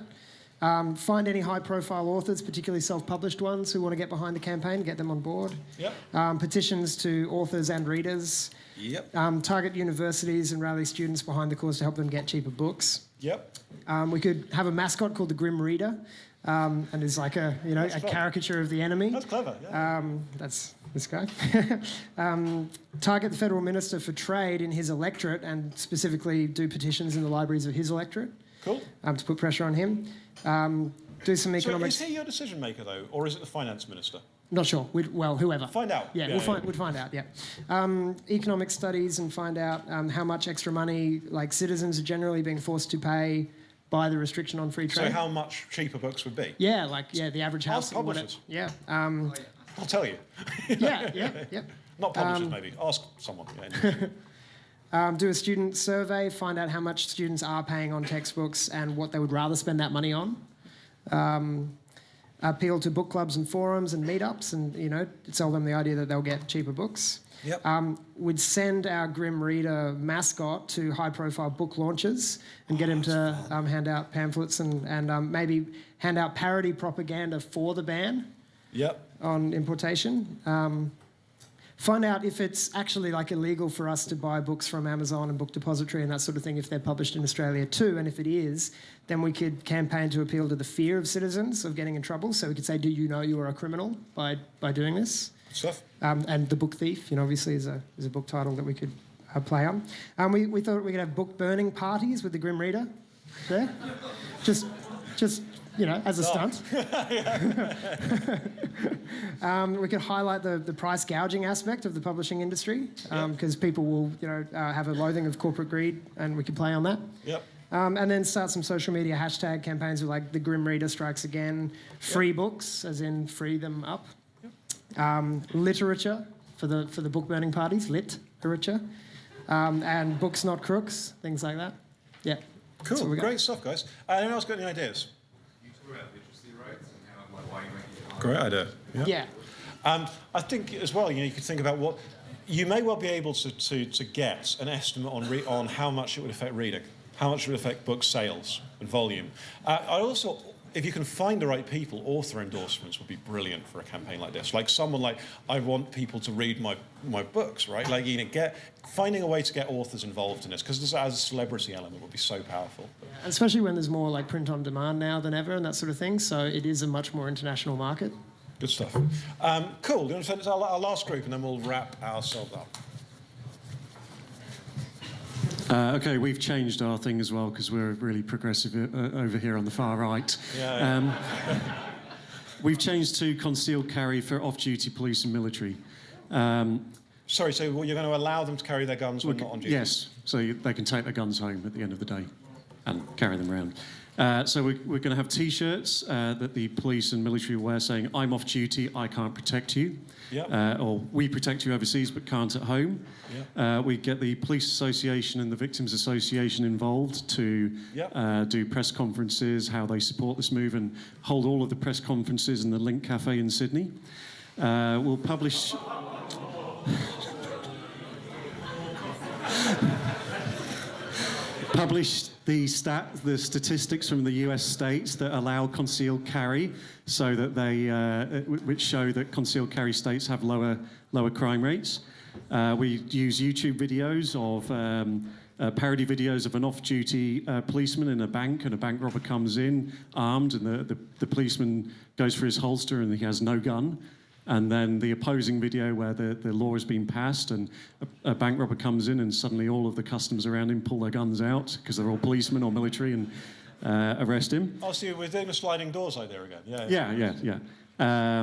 Speaker 13: Find any high-profile authors, particularly self-published ones, who want to get behind the campaign, get them on board.
Speaker 2: Yep.
Speaker 13: Petitions to authors and readers.
Speaker 2: Yep.
Speaker 13: Target universities and rally students behind the cause to help them get cheaper books.
Speaker 2: Yep.
Speaker 13: We could have a mascot called the Grim Reader, and it's like a caricature of the enemy.
Speaker 2: That's clever. Yeah.
Speaker 13: That's this guy. Target the federal minister for trade in his electorate, and specifically do petitions in the libraries of his electorate.
Speaker 2: Cool.
Speaker 13: To put pressure on him. Do some economic...
Speaker 2: So is he your decision maker though, or is it the finance minister?
Speaker 13: Not sure. Whoever.
Speaker 2: Find out.
Speaker 13: Yeah, we'd find out. Yeah. Economic studies and find out how much extra money like citizens are generally being forced to pay by the restriction on free trade.
Speaker 2: So how much cheaper books would be?
Speaker 13: Yeah, the average house.
Speaker 2: Ask publishers.
Speaker 13: Yeah.
Speaker 2: I'll tell you.
Speaker 13: Yeah.
Speaker 2: Not publishers, maybe. Ask someone.
Speaker 13: Do a student survey, find out how much students are paying on textbooks and what they would rather spend that money on. Appeal to book clubs and forums and meetups and, sell them the idea that they'll get cheaper books.
Speaker 2: Yep.
Speaker 13: We'd send our Grim Reader mascot to high-profile book launches and get him to hand out pamphlets and maybe hand out parody propaganda for the ban on importation. Find out if it's actually like illegal for us to buy books from Amazon and Book Depository and that sort of thing if they're published in Australia too. And if it is, then we could campaign to appeal to the fear of citizens of getting in trouble. So we could say, do you know you are a criminal by doing this?
Speaker 2: Stuff.
Speaker 13: And The Book Thief, obviously is a book title that we could play on. We thought we could have book burning parties with the Grim Reader there. Just as a stunt. We could highlight the price gouging aspect of the publishing industry because people will, have a loathing of corporate greed, and we could play on that.
Speaker 2: Yep.
Speaker 13: And then start some social media hashtag campaigns with like the Grim Reader strikes again, free books, as in free them up. Literature for the book burning parties, literature, and books not crooks, things like that. Yeah.
Speaker 2: Cool. Great stuff, guys. Anyone else got any ideas?
Speaker 19: About literacy rates and how, why you make it hard.
Speaker 2: Great idea.
Speaker 13: Yeah.
Speaker 2: I think as well, you could think about what you may well be able to get an estimate on how much it would affect reading, how much it would affect book sales and volume. I also, if you can find the right people, author endorsements would be brilliant for a campaign like this. Like someone like, I want people to read my books, right? Like, finding a way to get authors involved in this, because this as a celebrity element would be so powerful.
Speaker 13: Yeah, especially when there's more like print on demand now than ever and that sort of thing. So it is a much more international market.
Speaker 2: Good stuff. Cool. Do you want to send us our last group and then we'll wrap ourselves up?
Speaker 14: Okay, we've changed our thing as well because we're really progressive over here on the far right. We've changed to concealed carry for off-duty police and military.
Speaker 2: Sorry, so you're going to allow them to carry their guns when not on duty?
Speaker 14: Yes, so they can take their guns home at the end of the day and carry them around. So we're going to have T-shirts that the police and military wear saying, I'm off duty, I can't protect you.
Speaker 2: Yep.
Speaker 14: Or we protect you overseas but can't at home.
Speaker 2: Yep.
Speaker 14: We get the Police Association and the Victims Association involved to do press conferences, how they support this move, and hold all of the press conferences in the Link Cafe in Sydney. We'll publish... published the statistics from the US states that allow concealed carry, so that which show that concealed carry states have lower crime rates. We use YouTube videos of parody videos of an off-duty policeman in a bank, and a bank robber comes in armed, and the policeman goes for his holster and he has no gun. And then the opposing video where the law has been passed and a bank robber comes in and suddenly all of the customers around him pull their guns out because they're all policemen or military and arrest him.
Speaker 2: Oh, so we're doing the sliding doors idea again.
Speaker 14: Yeah.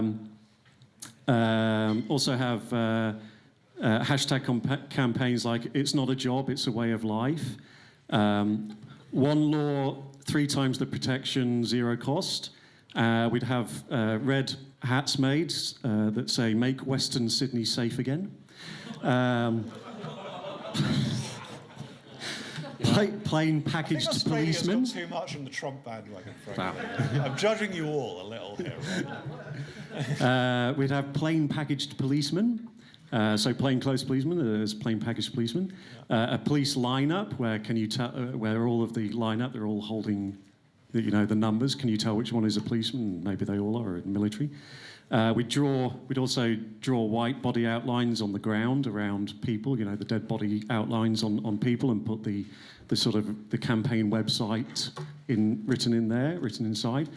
Speaker 14: Also have hashtag campaigns like "It's not a job, it's a way of life." One law, 3 times the protection, 0 cost. We'd have red hats made that say "Make Western Sydney safe again." Plain packaged policemen.
Speaker 2: Got too much on the Trump bandwagon, frankly. I'm judging you all a little here. Right?
Speaker 14: We'd have plain packaged policemen. So plainclothes policemen as plain packaged policemen. A police lineup where can you tell where all of the lineup they're all holding, the numbers. Can you tell which one is a policeman? Maybe they all are in military. We'd also draw white body outlines on the ground around people. The dead body outlines on people, and put the sort of the campaign website written inside.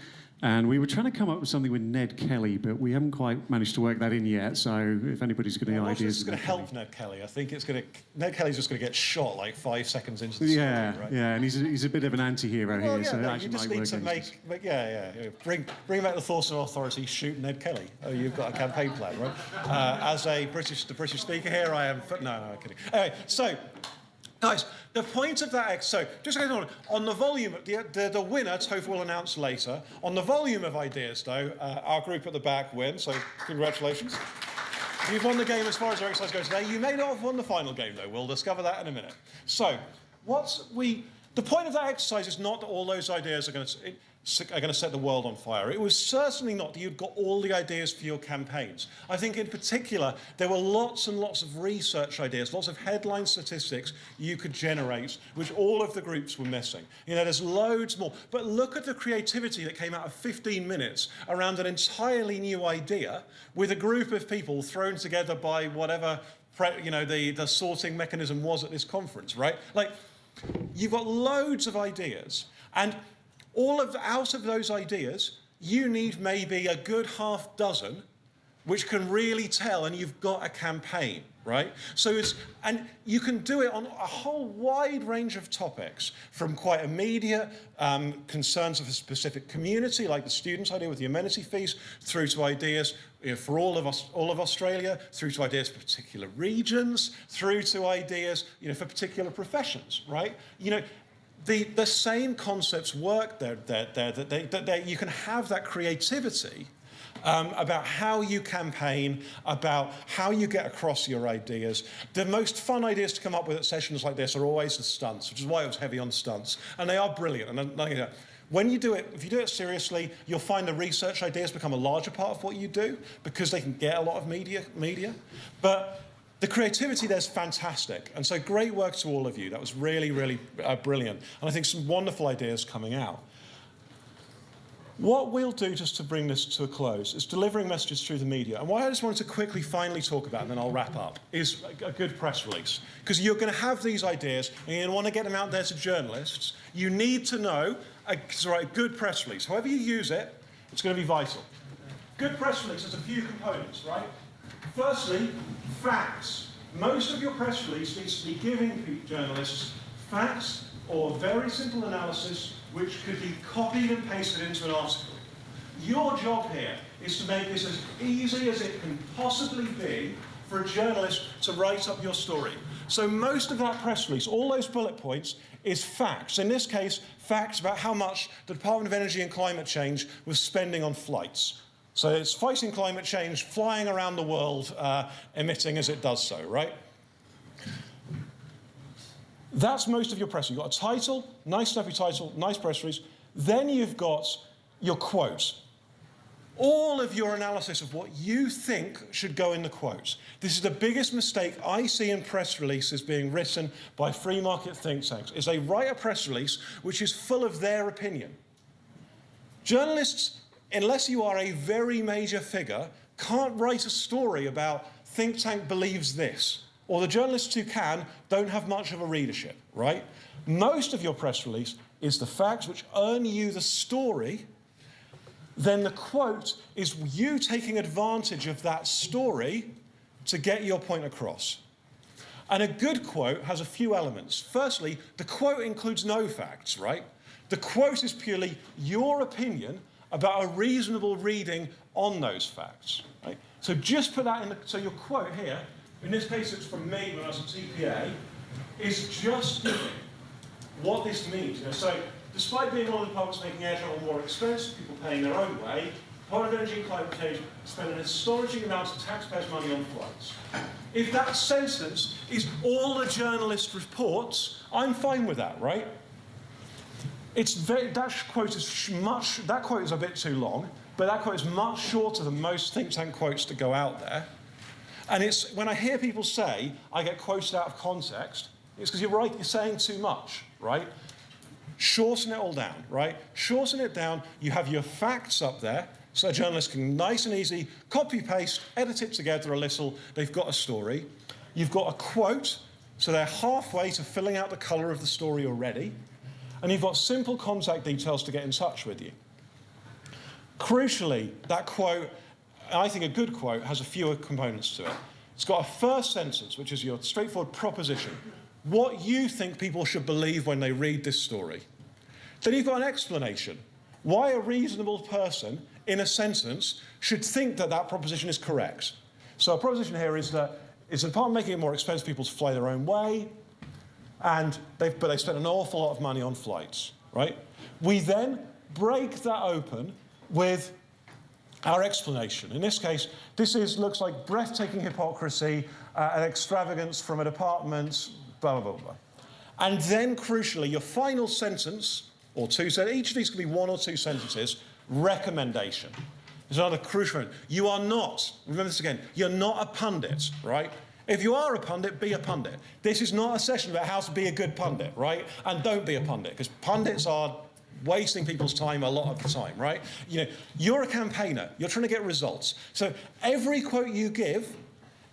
Speaker 14: And we were trying to come up with something with Ned Kelly, but we haven't quite managed to work that in yet. So if anybody's got any ideas,
Speaker 2: it's going to help Ned Kelly. I think Ned Kelly's just going to get shot like 5 seconds into the story, right?
Speaker 14: Yeah, and he's a bit of an anti-hero here. So
Speaker 2: you just need to bring back the thoughts of authority. Shoot Ned Kelly. Oh, you've got a campaign plan, right? As the British speaker here, I am. No, I'm kidding. Anyway, so. Guys, the point of that, so just on the volume, the winner, Toph will announce later. On the volume of ideas, though, our group at the back wins, so congratulations. You've won the game as far as our exercise goes today. You may not have won the final game, though. We'll discover that in a minute. So, the point of that exercise is not that all those ideas are going to set the world on fire. It was certainly not that you'd got all the ideas for your campaigns. I think in particular, there were lots and lots of research ideas, lots of headline statistics you could generate, which all of the groups were missing. There's loads more. But look at the creativity that came out of 15 minutes around an entirely new idea with a group of people thrown together by whatever, the sorting mechanism was at this conference, right? Like, you've got loads of ideas, and out of those ideas, you need maybe a good half dozen which can really tell, and you've got a campaign, right? And you can do it on a whole wide range of topics, from quite immediate concerns of a specific community, like the students' idea with the amenity fees, through to ideas for all of Australia, through to ideas for particular regions, through to ideas for particular professions, right? The same concepts work there. You can have that creativity about how you campaign, about how you get across your ideas. The most fun ideas to come up with at sessions like this are always the stunts, which is why it was heavy on stunts. And they are brilliant. And when you do it, if you do it seriously, you'll find the research ideas become a larger part of what you do because they can get a lot of media. But the creativity there's fantastic. And so great work to all of you. That was really, really brilliant. And I think some wonderful ideas coming out. What we'll do, just to bring this to a close, is delivering messages through the media. And what I just wanted to quickly finally talk about, and then I'll wrap up, is a good press release. Because you're going to have these ideas, and you're going to want to get them out there to journalists. You need to know a good press release. However you use it, it's going to be vital. Good press release has a few components, right? Firstly, facts. Most of your press release needs to be giving journalists facts or very simple analysis which could be copied and pasted into an article. Your job here is to make this as easy as it can possibly be for a journalist to write up your story. So most of that press release, all those bullet points, is facts. In this case, facts about how much the Department of Energy and Climate Change was spending on flights. So it's fighting climate change, flying around the world, emitting as it does so, right? That's most of your press. You've got a title, nice snappy title, nice press release. Then you've got your quote. All of your analysis of what you think should go in the quote. This is the biggest mistake I see in press releases being written by free market think tanks, is they write a press release which is full of their opinion. Journalists, unless you are a very major figure, can't write a story about think tank believes this. Or the journalists who can don't have much of a readership, right? Most of your press release is the facts which earn you the story. Then the quote is you taking advantage of that story to get your point across. And a good quote has a few elements. Firstly, the quote includes no facts, right? The quote is purely your opinion about a reasonable reading on those facts. Right? So just put that in so your quote here, in this case it's from me when I was a TPA, is just giving what this means. You know, so despite being one of the departments making air travel more expensive, people paying their own way, Department of Energy and Climate Change spend an astonishing amount of taxpayers' money on flights. If that sentence is all the journalist reports, I'm fine with that, right? That quote is a bit too long, but that quote is much shorter than most think tank quotes that go out there. And it's when I hear people say I get quoted out of context, it's because you're right, you're saying too much, right? Shorten it all down, right? Shorten it down, you have your facts up there, so a journalist can nice and easy copy-paste, edit it together a little, they've got a story. You've got a quote, so they're halfway to filling out the colour of the story already. And you've got simple contact details to get in touch with you. Crucially, that quote, I think a good quote, has a few components to it. It's got a first sentence, which is your straightforward proposition. What you think people should believe when they read this story. Then you've got an explanation. Why a reasonable person, in a sentence, should think that that proposition is correct. So a proposition here is that it's the department making it more expensive for people to fly their own way, but they spent an awful lot of money on flights, right? We then break that open with our explanation. In this case, looks like breathtaking hypocrisy, and extravagance from a department, blah, blah, blah, blah. And then, crucially, your final sentence, or two sentences, each of these can be one or two sentences, recommendation. There's another crucial one. You are not, remember this again, you're not a pundit, right? If you are a pundit, be a pundit. This is not a session about how to be a good pundit, right? And don't be a pundit, because pundits are wasting people's time a lot of the time, right? You know, you're a campaigner. You're trying to get results. So every quote you give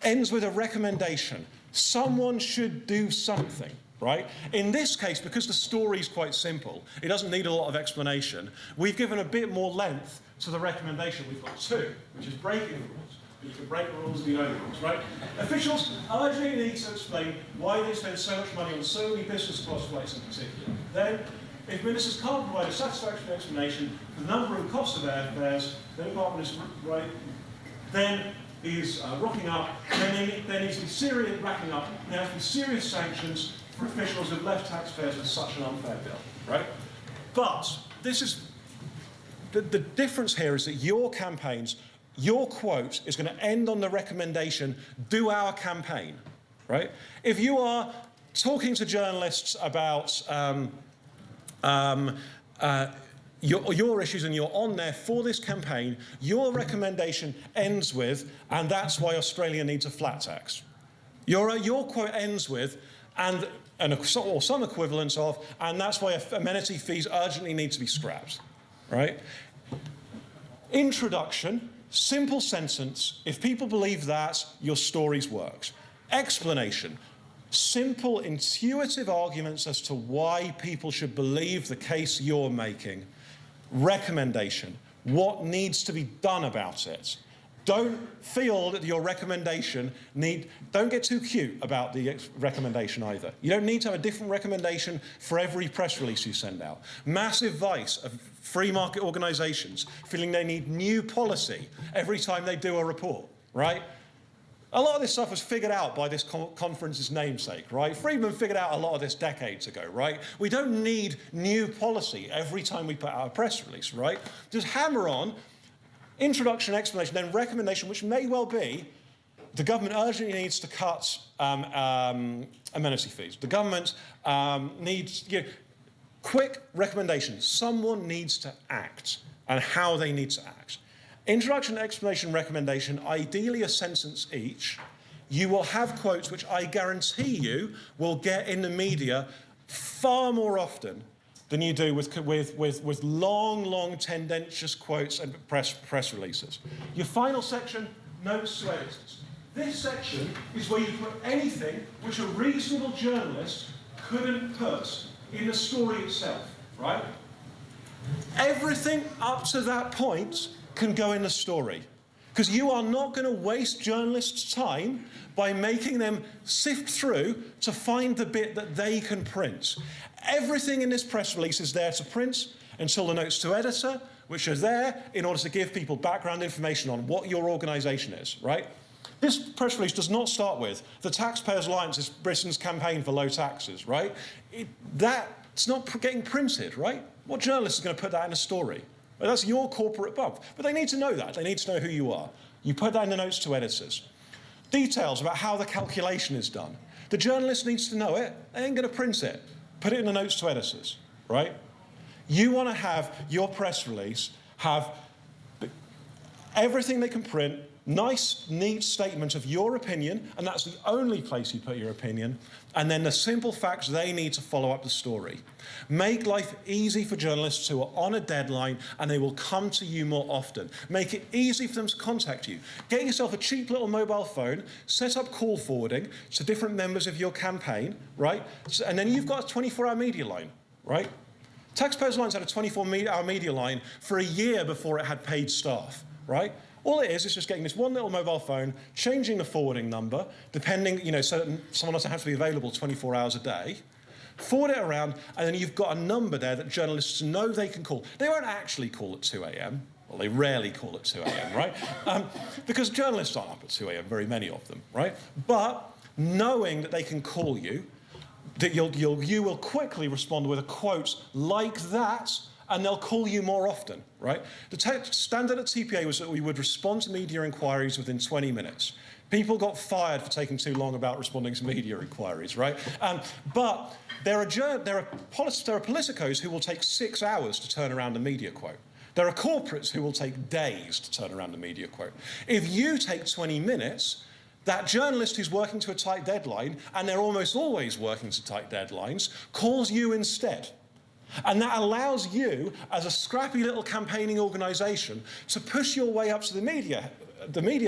Speaker 2: ends with a recommendation. Someone should do something, right? In this case, because the story is quite simple, it doesn't need a lot of explanation, we've given a bit more length to the recommendation. We've got two, which is breaking the rules. But you can break the rules if you know the rules, right? Officials urgently need to explain why they spend so much money on so many business class flights in particular. Then, if ministers can't provide a satisfactory explanation for the number and cost of airfares, the department is right, then is rocking up, then there needs to be serious racking up, there have to be serious sanctions for officials who've left taxpayers with such an unfair bill, right? But this is, the difference here is that your campaigns, your quote is going to end on the recommendation, do our campaign, right? If you are talking to journalists about your issues and you're on there for this campaign, your recommendation ends with, and that's why Australia needs a flat tax. Your quote ends with, or some equivalent of, and that's why amenity fees urgently need to be scrapped, right? Introduction, simple sentence. If people believe that, your story's worked. Explanation. Simple, intuitive arguments as to why people should believe the case you're making. Recommendation. What needs to be done about it? Don't feel that your recommendation don't get too cute about the recommendation either. You don't need to have a different recommendation for every press release you send out. Massive vice of free market organisations feeling they need new policy every time they do a report, right? A lot of this stuff was figured out by this conference's namesake, right? Friedman figured out a lot of this decades ago, right? We don't need new policy every time we put out a press release, right? Just hammer on introduction, explanation, then recommendation, which may well be the government urgently needs to cut amenity fees. The government needs quick recommendations. Someone needs to act and how they need to act. Introduction, explanation, recommendation, ideally a sentence each. You will have quotes which I guarantee you will get in the media far more often than you do with long, tendentious quotes and press releases. Your final section, notes to editors. This section is where you put anything which a reasonable journalist couldn't put in the story itself, right? Everything up to that point can go in the story. Because you are not going to waste journalists' time by making them sift through to find the bit that they can print. Everything in this press release is there to print until the notes to editor, which are there in order to give people background information on what your organisation is, right? This press release does not start with the Taxpayers Alliance is Britain's campaign for low taxes, right? That's not getting printed, right? What journalist is going to put that in a story? Well, that's your corporate bump. But they need to know that. They need to know who you are. You put that in the notes to editors. Details about how the calculation is done. The journalist needs to know it. They ain't going to print it. Put it in the notes to editors, right? You want to have your press release have everything they can print, nice, neat statement of your opinion, and that's the only place you put your opinion, and then the simple facts they need to follow up the story. Make life easy for journalists who are on a deadline and they will come to you more often. Make it easy for them to contact you. Get yourself a cheap little mobile phone, set up call forwarding to different members of your campaign, right? And then you've got a 24-hour media line, right? Taxpayers Alliance had a 24-hour media line for a year before it had paid staff, right? All it is just getting this one little mobile phone, changing the forwarding number, depending, so someone doesn't have to be available 24 hours a day, forward it around, and then you've got a number there that journalists know they can call. They won't actually call at 2 a.m. Well, they rarely call at 2 a.m., right? Because journalists aren't up at 2 a.m., very many of them, right? But knowing that they can call you, that you will quickly respond with a quote like that, and they'll call you more often, right? The standard at TPA was that we would respond to media inquiries within 20 minutes. People got fired for taking too long about responding to media inquiries, right? But there are politicos who will take 6 hours to turn around a media quote. There are corporates who will take days to turn around a media quote. If you take 20 minutes, that journalist who's working to a tight deadline, and they're almost always working to tight deadlines, calls you instead. And that allows you, as a scrappy little campaigning organisation, to push your way up to the media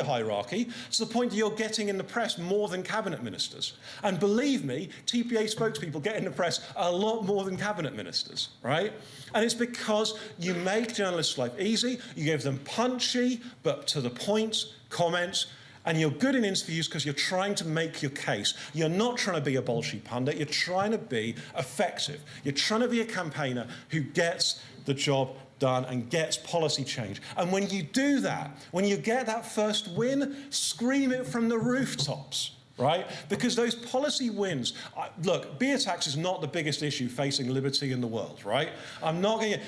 Speaker 2: hierarchy to the point that you're getting in the press more than cabinet ministers. And believe me, TPA spokespeople get in the press a lot more than cabinet ministers, right? And it's because you make journalists' life easy, you give them punchy but to the point comments, and you're good in interviews because you're trying to make your case. You're not trying to be a bolshy pundit. You're trying to be effective. You're trying to be a campaigner who gets the job done and gets policy change. And when you do that, when you get that first win, scream it from the rooftops, right? Because those policy wins, look, beer tax is not the biggest issue facing liberty in the world, right?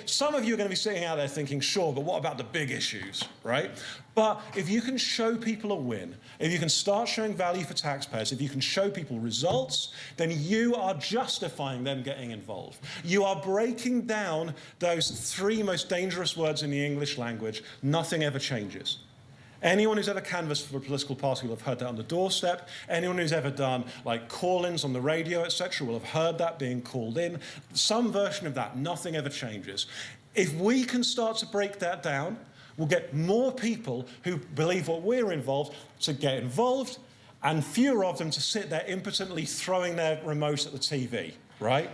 Speaker 2: Some of you are going to be sitting out there thinking, sure, but what about the big issues, right? But if you can show people a win, if you can start showing value for taxpayers, if you can show people results, then you are justifying them getting involved. You are breaking down those 3 most dangerous words in the English language: nothing ever changes. Anyone who's ever canvassed for a political party will have heard that on the doorstep. Anyone who's ever done like call-ins on the radio, etc., will have heard that being called in. Some version of that, nothing ever changes. If we can start to break that down, we'll get more people who believe what we're involved to get involved, and fewer of them to sit there impotently throwing their remote at the TV, right?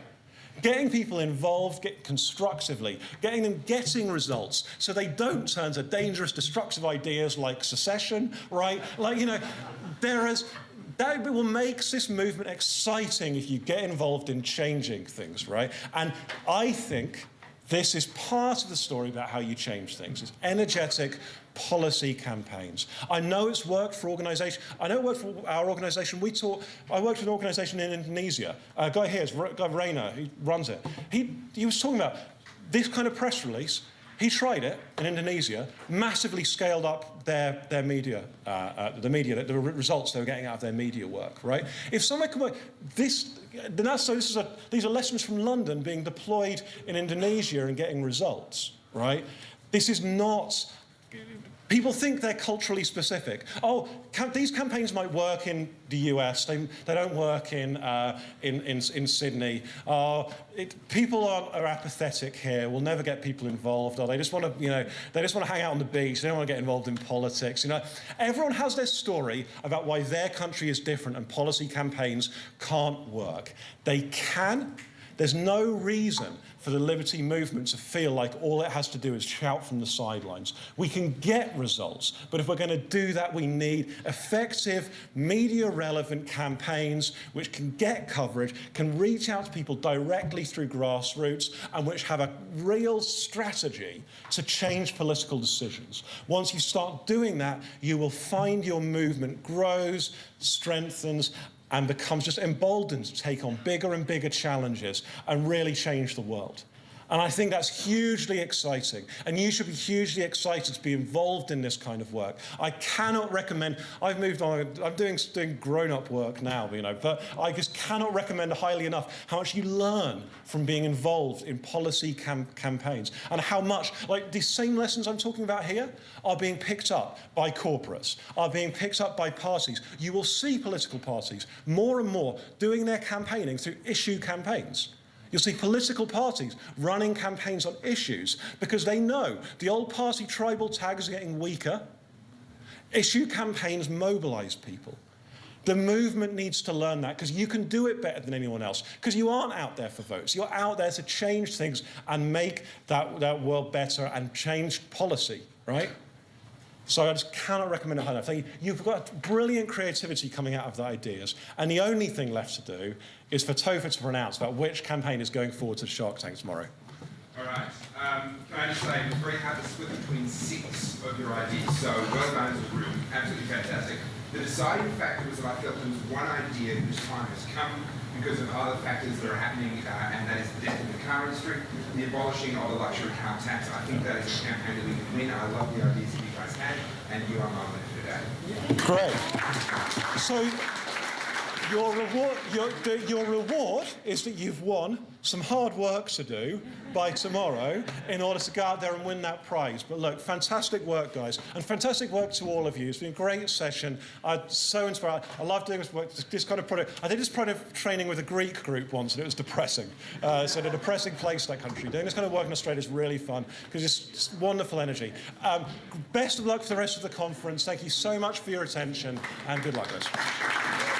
Speaker 2: Getting people involved, constructively, getting them getting results so they don't turn to dangerous, destructive ideas like secession, right? That will make this movement exciting if you get involved in changing things, right? And I think this is part of the story about how you change things. It's energetic policy campaigns. I know it's worked for organisations. I know it worked for our organisation. I worked with an organisation in Indonesia. A guy here is Guy Rayner, who runs it. He was talking about this kind of press release. He tried it in Indonesia, massively scaled up their media, the results they were getting out of their media work, right? If someone can work these are lessons from London being deployed in Indonesia and getting results, right? This is not. People think they're culturally specific. Oh, these campaigns might work in the US. They don't work in Sydney. People are apathetic here. We'll never get people involved. They just want to hang out on the beach. They don't want to get involved in politics. Everyone has their story about why their country is different and policy campaigns can't work. They can. There's no reason for the liberty movement to feel like all it has to do is shout from the sidelines. We can get results, but if we're going to do that, we need effective, media-relevant campaigns which can get coverage, can reach out to people directly through grassroots, and which have a real strategy to change political decisions. Once you start doing that, you will find your movement grows, strengthens, and becomes just emboldened to take on bigger and bigger challenges and really change the world. And I think that's hugely exciting. And you should be hugely excited to be involved in this kind of work. I cannot recommend, I've moved on, I'm doing grown-up work now, but I just cannot recommend highly enough how much you learn from being involved in policy campaigns, and how much, like, these same lessons I'm talking about here are being picked up by corporates, are being picked up by parties. You will see political parties more and more doing their campaigning through issue campaigns. You'll see political parties running campaigns on issues because they know the old party tribal tags are getting weaker. Issue campaigns mobilize people. The movement needs to learn that, because you can do it better than anyone else, because you aren't out there for votes. You're out there to change things and make that world better and change policy, right? So I just cannot recommend it high enough. You've got brilliant creativity coming out of the ideas, and the only thing left to do is for Topher to pronounce about which campaign is going forward to the Shark Tank tomorrow.
Speaker 10: All right. Can I just say, it was very hard to split between 6 of your ideas, so well done as a group, absolutely fantastic. The deciding factor was that I felt there was one idea whose time has come because of other factors that are happening, and that is the death of the car industry, the abolishing of the luxury car tax. I think that is a campaign that we can win. I love the ideas that you guys had, and you are my winner today.
Speaker 2: Great. So your reward is that you've won some hard work to do by tomorrow in order to go out there and win that prize. But look, fantastic work, guys, and fantastic work to all of you. It's been a great session. I'm so inspired. I love doing this work, this kind of product. I did this kind of training with a Greek group once, and it was depressing. It's a depressing place, that country. Doing this kind of work in Australia is really fun because it's wonderful energy. Best of luck for the rest of the conference. Thank you so much for your attention, and good luck, guys.